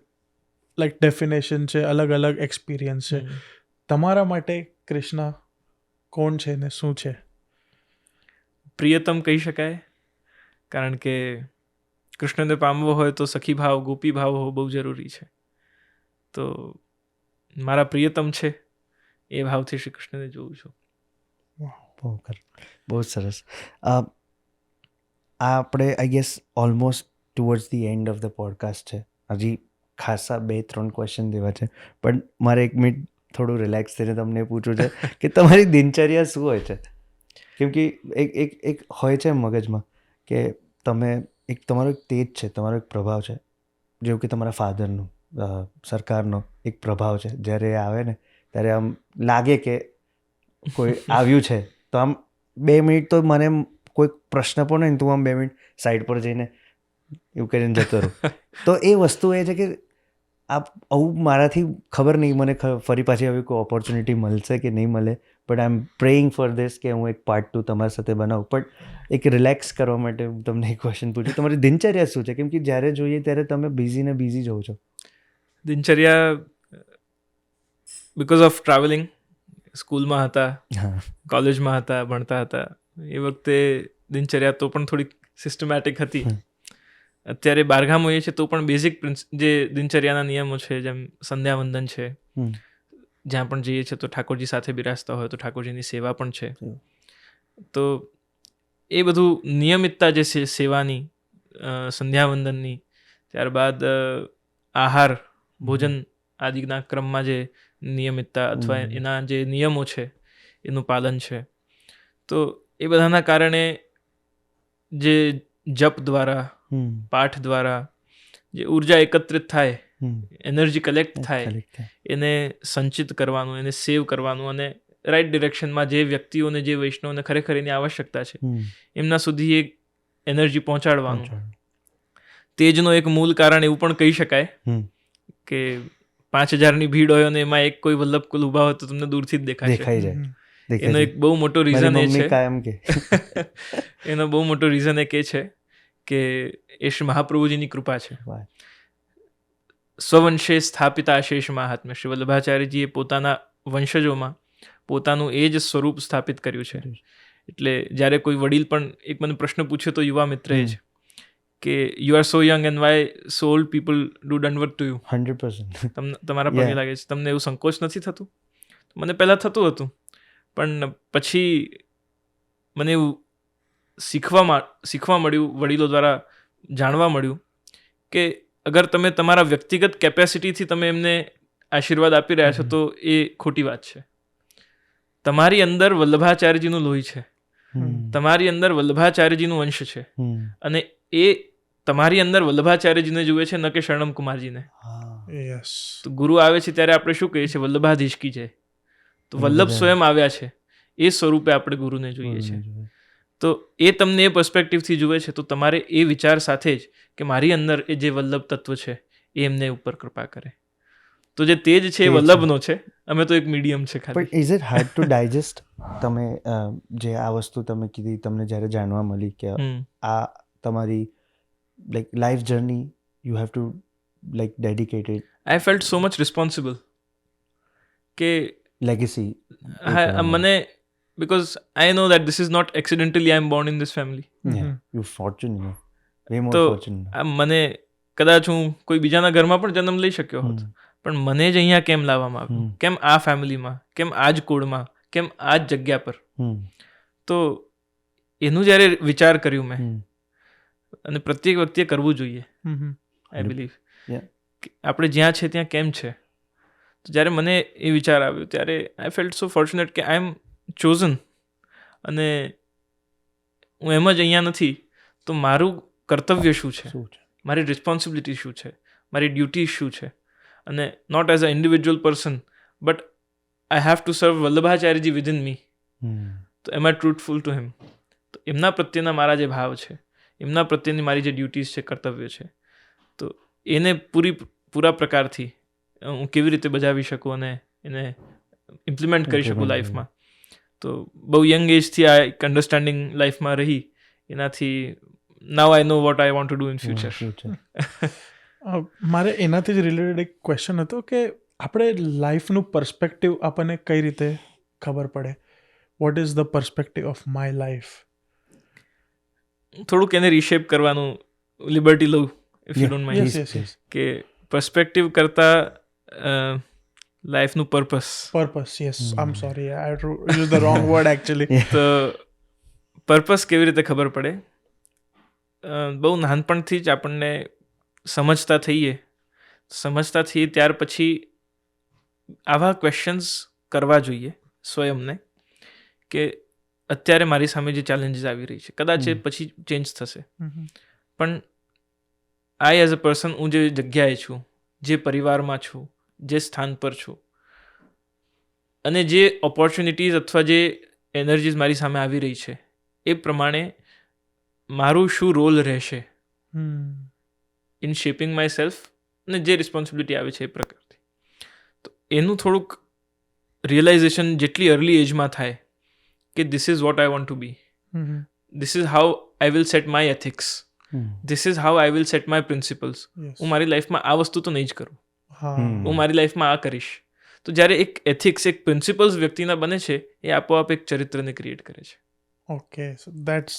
લાઈક ડેફિનેશન છે, અલગ અલગ એક્સપિરિયન્સ છે. તમારા માટે કૃષ્ણા કોણ છે ને શું છે? પ્રિયતમ કહી શકાય, કારણ કે કૃષ્ણને પામવો હોય તો સખી ભાવ, ગોપી ભાવ હોવો બહુ જરૂરી છે. તો મારા પ્રિયતમ છે એ ભાવથી શ્રી કૃષ્ણને જોઉં છું. બહુ સરસ. આ આપણે I guess almost towards the end of the podcast છે. હજી ખાસા 2-3 ક્વેશ્ચન એવા છે, પણ મારે 1 મિનિટ થોડું રિલેક્સ થઈને તમને પૂછવું છે કે તમારી દિનચર્યા શું હોય છે? કેમ કે એક હોય છે મગજમાં કે તમે તમારો એક તેજ છે, તમારો એક પ્રભાવ છે, જેવું કે તમારા ફાધરનું, સરકારનો એક પ્રભાવ છે. જ્યારે એ આવે ને ત્યારે આમ લાગે કે કોઈ આવ્યું છે, તો આમ 2 મિનિટ તો મને કોઈ પ્રશ્ન પણ નહીં, તું આમ 2 મિનિટ સાઈડ પર જઈને એવું કરીને જતો રહું. તો એ વસ્તુ એ છે કે આવું મારાથી ખબર નહીં, મને ફરી પાછી આવી કોઈ ઓપોર્ચ્યુનિટી મળશે કે નહીં મળે, but I am praying for this કે હું એક પાર્ટ 2 તમારી સાથે બનાવું. પણ એક રિલેક્સ કરવા માટે હું તમને એક ક્વેશ્ચન પૂછું, તમારી દિનચર્યા શું છે? કેમ કે જ્યારે જોઈએ ત્યારે તમે બિઝી જોઉં છો. દિનચર્યા બિકોઝ ઓફ ટ્રાવેલિંગ, સ્કૂલમાં હતા, કોલેજમાં હતા, ભણતા હતા, એ વખતે દિનચર્યા તો પણ થોડીક સિસ્ટમેટિક હતી. અત્યારે બહારગામ હોઈએ છીએ તો પણ બેઝિક જે દિનચર્યાના નિયમો છે, જેમ સંધ્યાવંદન છે, જ્યાં પણ જઈએ છીએ તો ઠાકોરજી સાથે બિરાજતા હોય તો ઠાકોરજીની સેવા પણ છે. તો એ બધું નિયમિતતા જે છે સેવાની, સંધ્યાવંદનની, ત્યારબાદ આહાર, ભોજન આદિના ક્રમમાં જે નિયમિતતા અથવા એના જે નિયમો છે એનું પાલન છે. તો એ બધાના કારણે જે જપ દ્વારા, પાઠ દ્વારા જે ઉર્જા એકત્રિત થાય, એનર્જી કલેક્ટ થાય, એને સંચિત કરવાનું, એને સેવ કરવાનું અને રાઈટ ડિરેક્શનમાં જે વ્યક્તિઓને, જે વૈષ્ણવને ખરેખર એની આવશ્યકતા છે એમના સુધી એ એનર્જી પહોંચાડવાનું. તેજનો એક મૂળ કારણ એવું પણ કહી શકાય કે 5000ની ભીડ હોય અને એમાં એક કોઈ વલ્લભકુલ ઊભા હોય તો તમને દૂરથી જ દેખાઈ જાય. એનો એક બહુ મોટો રીઝન એ છે, કાયમ કે એનો બહુ મોટો રીઝન એક એ છે કે એ શ્રી મહાપ્રભુજીની કૃપા છે. સ્વવંશે સ્થાપિતા અશેષ મહાત્મ્ય. શ્રી વલ્લભાચાર્યજીએ પોતાના વંશજોમાં પોતાનું એ જ સ્વરૂપ સ્થાપિત કર્યું છે. એટલે જ્યારે કોઈ વડીલ પણ એક મને પ્રશ્ન પૂછ્યો તો યુવા મિત્ર એ જ કે you are so young and why so old people do dandvat to you. 100%. તમને તમારા પગે લાગે છે, તમને એવું સંકોચ નથી થતું? મને પહેલાં થતું હતું, પણ પછી મને એવું શીખવા મળ્યું, વડીલો દ્વારા જાણવા મળ્યું કે અગર તમે તમારા વ્યક્તિગત કેપેસિટીથી તમે એમને આશીર્વાદ આપી રહ્યા છો તો એ ખોટી વાત છે. તમારી અંદર વલ્લભાચાર્યજીનું લોહી છે, તમારી અંદર વલ્લભાચાર્યજીનું અંશ છે અને એ તમારી અંદર વલ્લભાચાર્યજીને જુએ છે, ન કે શરણમ કુમારજીને. તો ગુરુ આવે છે ત્યારે આપણે શું કહીએ છીએ? વલ્લભાધીશ કી જય. તો વલ્લભ સ્વયં આવ્યા છે, એ સ્વરૂપે આપણે ગુરુને જોઈએ છીએ. તો એ તમને એ પર્સપેક્ટિવથી જુએ છે તો તમારે એ વિચાર સાથે જ કે મારી અંદર એ જે વલ્લભ તત્વ છે એ એમને ઉપર કૃપા કરે. તો જે તેજ છે એ વલ્લભનો છે, અમે તો એક મીડિયમ છે ખાલી. But is it hard to digest? તમે જે આ વસ્તુ તમે કીધી, તમને જ્યારે જાણવા મળી કે આ તમારી like life journey you have to like dedicated. I felt so much responsible કે લેગેસી મને, because I know that this is not accidentally I am born in this family. You fortunate, way more તો fortunate. મને કદાચ હું કોઈ બીજાના ઘરમાં પણ જન્મ લઈ શક્યો હોત, પણ મને જ અહીંયા કેમ લાવવામાં આવ્યું? કેમ આ ફેમિલીમાં? કેમ આ જ કુળમાં? કેમ આ જ જગ્યા પર? તો એનું જ્યારે વિચાર કર્યું મેં, અને પ્રત્યેક વ્યક્તિએ કરવું જોઈએ, આઈ બિલીવ આપણે જ્યાં છે ત્યાં કેમ છે. તો જ્યારે મને એ વિચાર આવ્યો ત્યારે આઈ ફેલ્ટ સો ફોર્ચ્યુનેટ કે આઈ એમ ચોઝન, અને હું એમ જ અહીંયા નથી. તો મારું કર્તવ્ય શું છે, મારી રિસ્પોન્સિબિલિટી શું છે, મારી ડ્યુટી શું છે, અને not as a individual person but I have to serve Vallabhacharyaji within મી. તો એમ આઈ ટ્રુથફુલ ટુ હિમ. તો એમના પ્રત્યેના મારા જે ભાવ છે, એમના પ્રત્યેની મારી જે ડ્યુટીઝ છે, કર્તવ્ય છે, તો એને પૂરા પ્રકારથી હું કેવી રીતે બજાવી શકું અને એને ઇમ્પ્લિમેન્ટ કરી શકું લાઈફમાં. તો બહુ યંગ એજથી આ એક અન્ડરસ્ટેન્ડિંગ લાઈફમાં રહી, એનાથી now I know what I want to do in future. મારે એનાથી જ રિલેટેડ એક ક્વેશ્ચન હતો કે આપણે લાઈફનું પર્સપેક્ટિવ આપણને કઈ રીતે ખબર પડે? What is the perspective of my life? થોડુંક એને રીશેપ કરવાનું લિબર્ટી લઉં, ઇફ યુ ડોન્ટ માઇન્ડ. કે પર્સપેક્ટિવ કરતાં લાઈફનું purpose. Yes, I am sorry, I use the wrong word actually. તો પર્પસ કેવી રીતે ખબર પડે? બહુ નાનપણથી જ આપણને સમજતા થઈએ ત્યાર પછી આવા ક્વેશ્ચન્સ કરવા જોઈએ સ્વયંને કે અત્યારે મારી સામે જે ચેલેન્જીસ આવી રહી છે, કદાચ એ પછી ચેન્જ થશે, પણ આઈ એઝ અ પર્સન, હું જે જગ્યાએ છું, જે પરિવારમાં છું, જે સ્થાન પર છું, અને જે ઓપોર્ચ્યુનિટીઝ અથવા જે એનર્જીઝ મારી સામે આવી રહી છે, એ પ્રમાણે મારું શું રોલ રહેશે ઇન શેપિંગ માય સેલ્ફ, અને જે રિસ્પોન્સિબિલિટી આવે છે એ પ્રકારથી. તો એનું થોડુંક રિયલાઇઝેશન જેટલી અર્લી એજમાં થાય કે this is what I want to be, this is how I will set my ethics, this is how I will set my principles. હું મારી લાઈફમાં આ વસ્તુ તો નહીં જ કરું, હું મારી લાઈફમાં આ કરીશ. તો જ્યારે એક એથિક્સ, એક પ્રિન્સિપલ્સ વ્યક્તિના બને છે, એ આપોઆપ એક ચરિત્રને ક્રિએટ કરે છે. ઓકે, સો દેટ્સ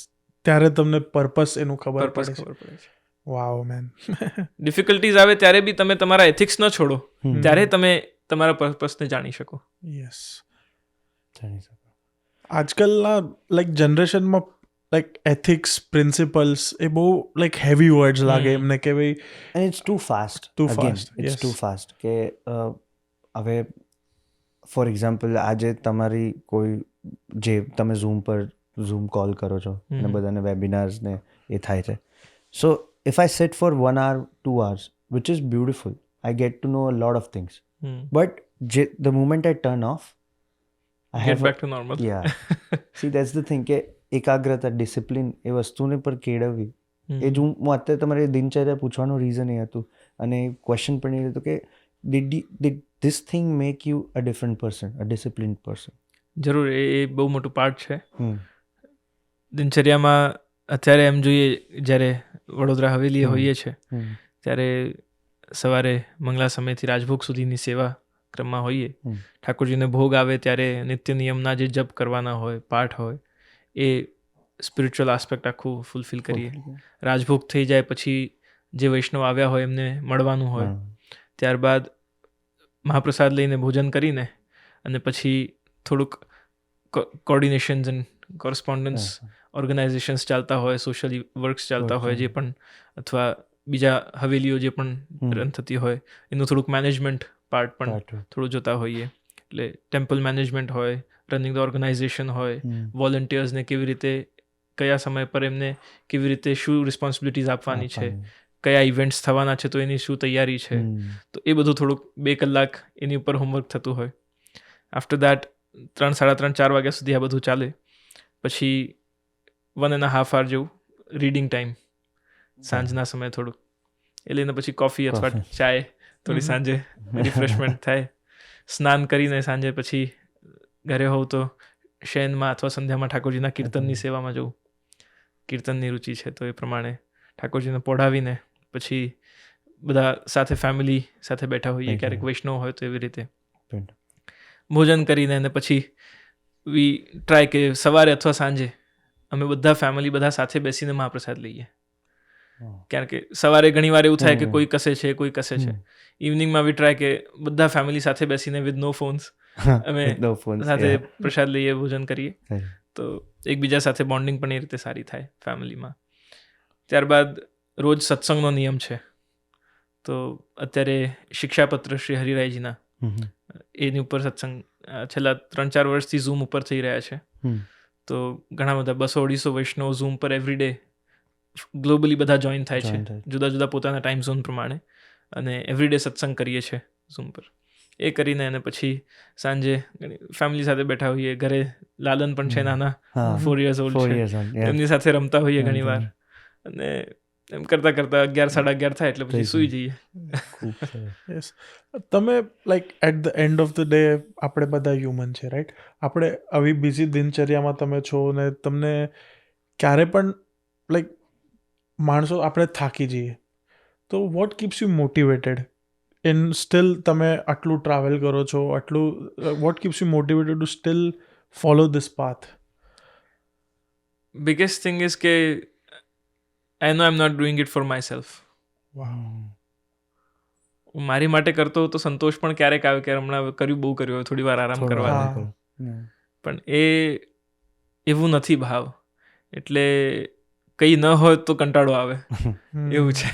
ત્યારે તમને પર્પસ એનું ખબર પડે છે. વાવ મેન. ડિફિકલ્ટીઝ આવે ત્યારે બી તમે તમારા એથિક્સ ન છોડો, ત્યારે તમે તમારા પર્પસને જાણી શકો. યસ, જાણી શકો. આજકાલના લાઈક જનરેશનમાં લાઈક એથિક્સ, પ્રિન્સિપલ્સ એ બહુ લાઈક હેવી વર્ડ્સ લાગે એમને કે ભાઈ, and it's too fast. It's too fast કે હવે ફોર એક્ઝામ્પલ આજે તમારી કોઈ જે તમે ઝૂમ પર ઝૂમ કોલ કરો છો અને હમ. બધાને વેબિનાર્સ ને એ થાય છે. So if I sit for 1 hour 2 hours which is beautiful, I get to know a lot of things, but the moment I turn off I get have back to normal. See that's the thing કે એકાગ્રતા, discipline એ વસ્તુને પર કેળવવી. એ જ હું અત્યારે તમારી દિનચર્યા પૂછવાનું રીઝન એ હતું અને ક્વેશ્ચન પણ એ હતું કે did this thing make you a different person, a disciplined person? જરૂર, એ બહુ મોટું પાર્ટ છે દિનચર્યામાં. અત્યારે એમ જોઈએ, જ્યારે વડોદરા હવેલીએ હોઈએ છે ત્યારે સવારે મંગલા સમયથી રાજભોગ સુધીની સેવા ક્રમમાં હોઈએ. ઠાકોરજીને ભોગ આવે ત્યારે નિત્ય નિયમના જે જપ કરવાના હોય, પાઠ હોય, એ સ્પિરિચ્યુઅલ આસ્પેક્ટ આખું ફૂલફિલ કરીએ. રાજભોગ થઈ જાય પછી જે વૈષ્ણવ આવ્યા હોય એમને મળવાનું હોય. ત્યારબાદ મહાપ્રસાદ લઈને ભોજન કરીને અને પછી થોડુંક કોર્ડિનેશન્સ એન્ડ કોરસ્પોન્ડન્સ ઓર્ગેનાઇઝેશન્સ ચાલતા હોય, સોશિયલ વર્ક્સ ચાલતા હોય જે પણ, અથવા બીજા હવેલીઓ જે પણ રન થતી હોય એનું થોડુંક મેનેજમેન્ટ પાર્ટ પણ થોડું જોતા હોઈએ. એટલે ટેમ્પલ મેનેજમેન્ટ હોય, રનિંગ ધ ઓર્ગેનાઇઝેશન હોય, વોલન્ટિયર્સને કેવી રીતે, કયા સમય પર એમને કેવી રીતે શું રિસ્પોન્સિબિલિટીઝ આપવાની છે, કયા ઇવેન્ટ્સ થવાના છે તો એની શું તૈયારી છે, તો એ બધું થોડુંક 2 કલાક એની ઉપર હોમવર્ક થતું હોય. આફ્ટર દેટ 3, 3:30, 4 વાગ્યા સુધી આ બધું ચાલે. પછી 1.5 hour જેવું રીડિંગ ટાઈમ સાંજના સમયે થોડુંક એ લઈને પછી કોફી અથવા ચાય થોડી સાંજે રિફ્રેશમેન્ટ થાય. સ્નાન કરીને સાંજે પછી ઘરે હોઉં તો શયનમાં અથવા સંધ્યામાં ઠાકોરજીના કીર્તનની સેવામાં જવું. કીર્તનની રુચિ છે તો એ પ્રમાણે ઠાકોરજીને પોઢાવીને પછી બધા સાથે ફેમિલી સાથે બેઠા હોઈએ, ક્યારેક વૈષ્ણવ હોય તો એવી રીતે ભોજન કરીને અને પછી વી ટ્રાય કે સવારે અથવા સાંજે અમે બધા ફેમિલી બધા સાથે બેસીને મહાપ્રસાદ લઈએ. કારણ કે સવારે ઘણી વાર એવું થાય કે કોઈ કસે છે, કોઈ કસે છે. ઇવનિંગમાં વી ટ્રાય કે બધા ફેમિલી સાથે બેસીને વિથ નો ફોન્સ અમે સાથે પ્રસાદ લઈએ, ભોજન કરીએ. તો એકબીજા સાથે બોન્ડિંગ પણ એ રીતે સારી થાય ફેમિલીમાં. ત્યારબાદ રોજ સત્સંગનો નિયમ છે. તો અત્યારે શિક્ષાપત્ર શ્રી હરિરાયજીના એની ઉપર સત્સંગ છેલ્લા 3-4 વર્ષથી ઝૂમ ઉપર થઈ રહ્યા છે. તો ઘણા બધા 200-250 વૈષ્ણવ ઝૂમ પર એવરીડે ગ્લોબલી બધા જોઈન થાય છે, જુદા જુદા પોતાના ટાઈમ ઝોન પ્રમાણે, અને એવરીડે સત્સંગ કરીએ છીએ ઝૂમ પર. એ કરીને અને પછી સાંજે ફેમિલી સાથે બેઠા હોઈએ. ઘરે લાલન પણ છે, નાના 4 years old છે, એમની સાથે રમતા હોઈએ ઘણી વાર, અને એમ કરતાં 11-11:30 થાય એટલે પછી સૂઈ જઈએ. તમે like at the end of the day આપણે બધા હ્યુમન છે, રાઈટ? આપણે આવી બિઝી દિનચર્યામાં તમે છો ને તમને ક્યારે પણ લાઈક માણસો આપણે થાકી જઈએ, તો what keeps you motivated in still તમે આટલું ટ્રાવેલ કરો છો, આટલું what keeps you motivated to still follow this path? Biggest thing is કે I know I am not doing it for my self. હું મારી માટે કરતો તો સંતોષ પણ ક્યારેક આવે કે હમણાં બહુ કર્યું, થોડી વાર આરામ કરવા દે. પણ એ એવું નથી ભાવ. એટલે કંઈ ન હોય તો કંટાળો આવે એવું છે.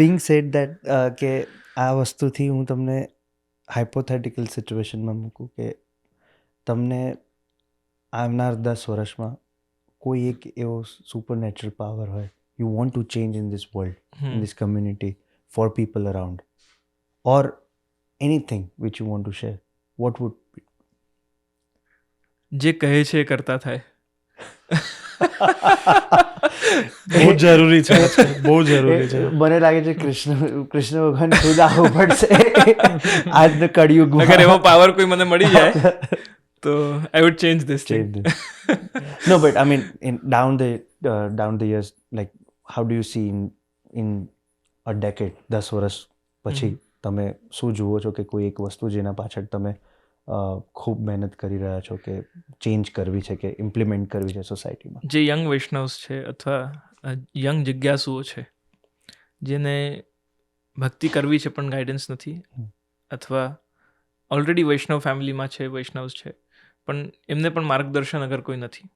બિંગ સેડ દેટ કે આ વસ્તુથી હું તમને હાઇપોથેટિકલ સિચ્યુએશનમાં મૂકું કે તમને આવનાર 10 વર્ષમાં કોઈ એક એવો સુપર નેચરલ પાવર હોય, you want to change in this world, in this community, for people around, or anything which you want to share, what would be? જે કહે છે એ કરતા થાય. બહુ જરૂરી છે, બહુ જરૂરી છે. મને લાગે છે કૃષ્ણ ભગવાન ખુદ આવવું પડશે આજનો કળિયુગ. અગર એવો પાવર કોઈ મને મળી જાય તો I would change this thing. No, but I mean, down the years, like, how do you see in a decade, 10 વર્ષ પછી તમે શું જુઓ છો કે કોઈ એક વસ્તુ જેના પાછળ તમે ખૂબ મહેનત કરી રહ્યા છો કે ચેન્જ કરવી છે કે ઇમ્પ્લિમેન્ટ કરવી છે સોસાયટીમાં? જે યંગ વૈષ્ણવ્સ છે અથવા યંગ જિજ્ઞાસુઓ છે, જેને ભક્તિ કરવી છે પણ ગાઈડન્સ નથી, અથવા ઓલરેડી વૈષ્ણવ ફેમિલીમાં છે, વૈષ્ણવ્સ છે પણ એમને પણ માર્ગદર્શન અગર કોઈ નથી,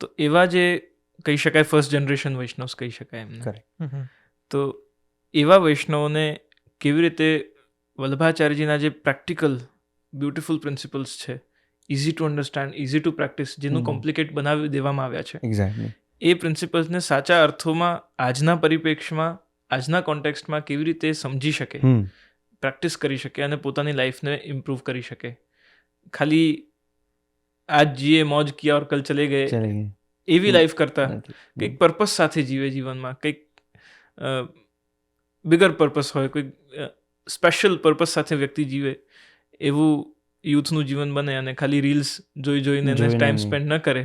તો એવા જે કહી શકાય ફર્સ્ટ જનરેશન વૈષ્ણવ્સ કહી શકાય એમને. તો એવા વૈષ્ણવોને કેવી રીતે વલ્લભાચાર્યજીના જે પ્રેક્ટિકલ બ્યુટિફુલ પ્રિન્સિપલ્સ છે easy to understand, easy to practice, જેનું કોમ્પ્લિકેટ બનાવી દેવામાં આવ્યા છે, એક્ઝેક્ટલી. એ પ્રિન્સિપલ્સને સાચા અર્થોમાં આજના પરિપ્રેક્ષમાં, આજના કોન્ટેક્સ્ટમાં કેવી રીતે સમજી શકે, પ્રેક્ટિસ કરી શકે અને પોતાની લાઈફને ઇમ્પ્રૂવ કરી શકે. ખાલી આજ જીએ મોજ કિયા ઓર કલ ચલે ગયે ચલે ગયે એવી લાઈફ કરતાં કંઈક પર્પસ સાથે જીવે જીવનમાં, કંઈક બિગર પર્પસ હોય, કોઈક સ્પેશિયલ પર્પસ સાથે વ્યક્તિ જીવે એવું યુથનું જીવન બને અને ખાલી રીલ્સ જોઈને ટાઈમ સ્પેન્ડ ન કરે,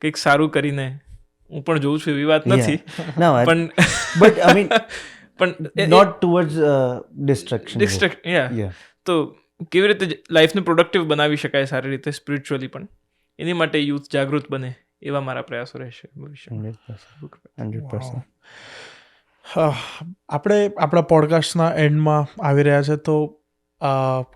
કંઈક સારું કરીને. હું પણ જોઉં છું, એવી વાત નથી, ના પણ બટ આઈ મીન પણ નોટ ટુવર્ડ્સ ડિસ્ટ્રેક્શન. તો કેવી રીતે લાઈફને પ્રોડક્ટિવ બનાવી શકાય સારી રીતે, સ્પિરિચ્યુઅલી પણ, એની માટે યુથ જાગૃત બને એવા મારા પ્રયાસો રહેશે ભવિષ્યમાં. 100%. આપણે આપણા પોડકાસ્ટના એન્ડમાં આવી રહ્યા છે, તો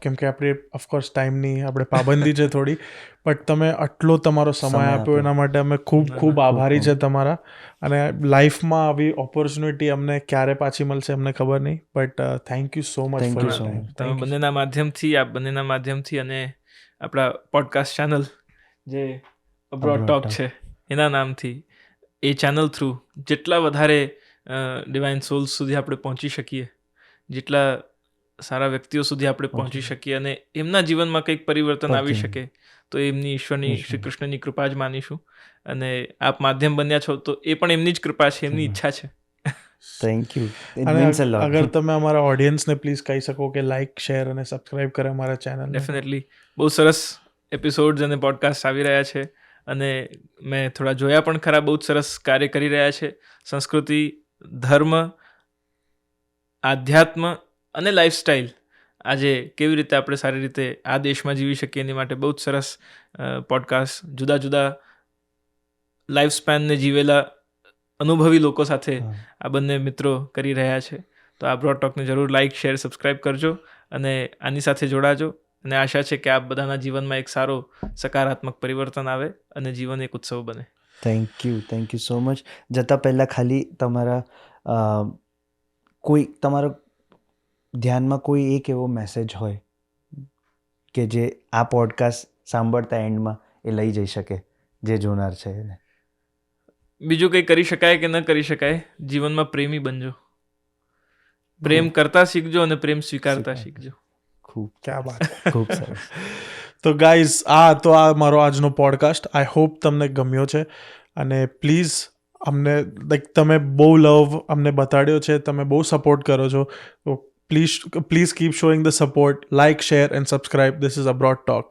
કેમ કે આપણે ઓફકોર્સ ટાઈમની આપણે પાબંદી છે થોડી, બટ તમે આટલો તમારો સમય આપ્યો એના માટે અમે ખૂબ ખૂબ આભારી છે તમારા. અને લાઈફમાં આવી ઓપોર્ચ્યુનિટી અમને ક્યારે પાછી મળશે અમને ખબર નહીં, but thank you so much Thank for you your so time. much. તમે બંનેના માધ્યમથી, આપ બંનેના માધ્યમથી અને આપણા પોડકાસ્ટ ચેનલ જે અબ્રોડ Abroad ટોક Talk. છે એના નામથી, એ ચેનલ થ્રુ જેટલા વધારે ડિવાઇન સોલ્સ સુધી આપણે પહોંચી શકીએ, જેટલા સારા વ્યક્તિઓ સુધી આપણે પહોંચી શકીએ અને એમના જીવનમાં કંઈક પરિવર્તન આવી શકે, તો એમની ઈશ્વરની, શ્રી કૃષ્ણની કૃપા જ માનીશું. અને આપ માધ્યમ બન્યા છો તો એ પણ એમની જ કૃપા છે, એમની ઈચ્છા છે. Thank you. ઇટ અને મીન્સ અ લોટ. અગર તમે અમારા ઓડિયન્સને પ્લીઝ કહી શકો કે લાઈક, શેર અને સબસ્ક્રાઇબ કરે અમારા ચેનલ. ડેફિનેટલી બહુ સરસ એપિસોડ્સ અને પોડકાસ્ટ આવી રહ્યા છે અને મેં થોડા જોયા પણ ખરા, બહુ જ સરસ કાર્ય કરી રહ્યા છે. સંસ્કૃતિ, ધર્મ, આધ્યાત્મ અને લાઈફસ્ટાઈલ, આજે કેવી રીતે આપણે સારી રીતે આ દેશમાં જીવી શકીએ એની માટે બહુ જ સરસ પોડકાસ્ટ, જુદા જુદા લાઈફ સ્પેનને જીવેલા અનુભવી લોકો સાથે આ બંને મિત્રો કરી રહ્યા છે. તો આ બ્રોડ ટોકને જરૂર લાઈક, શેર, સબસ્ક્રાઈબ કરજો અને આની સાથે જોડાજો. અને આશા છે કે આપ બધાના જીવનમાં એક સારો સકારાત્મક પરિવર્તન આવે અને જીવન એક ઉત્સવ બને. Thank you so much. જતાં પહેલાં ખાલી તમારા ધ્યાનમાં કોઈ એક એવો મેસેજ હોય કે જે આ પોડકાસ્ટ સાંભળતા એન્ડમાં એ લઈ જઈ શકે, જે જોનાર છે એને. બીજું કંઈ કરી શકાય કે ન કરી શકાય, જીવનમાં પ્રેમી બનજો, પ્રેમ કરતા શીખજો અને પ્રેમ સ્વીકારતા શીખજો. ખૂબ ક્યા વાત. ખૂબ સરસ. તો ગાઈઝ, આ મારો આજનો પોડકાસ્ટ, આઈ હોપ તમને ગમ્યો છે. અને પ્લીઝ અમને લાઈક તમે બહુ લવ અમને બતાડ્યો છે, તમે બહુ સપોર્ટ કરો છો, તો please keep showing the support. Like, share and subscribe. This is abroad talk.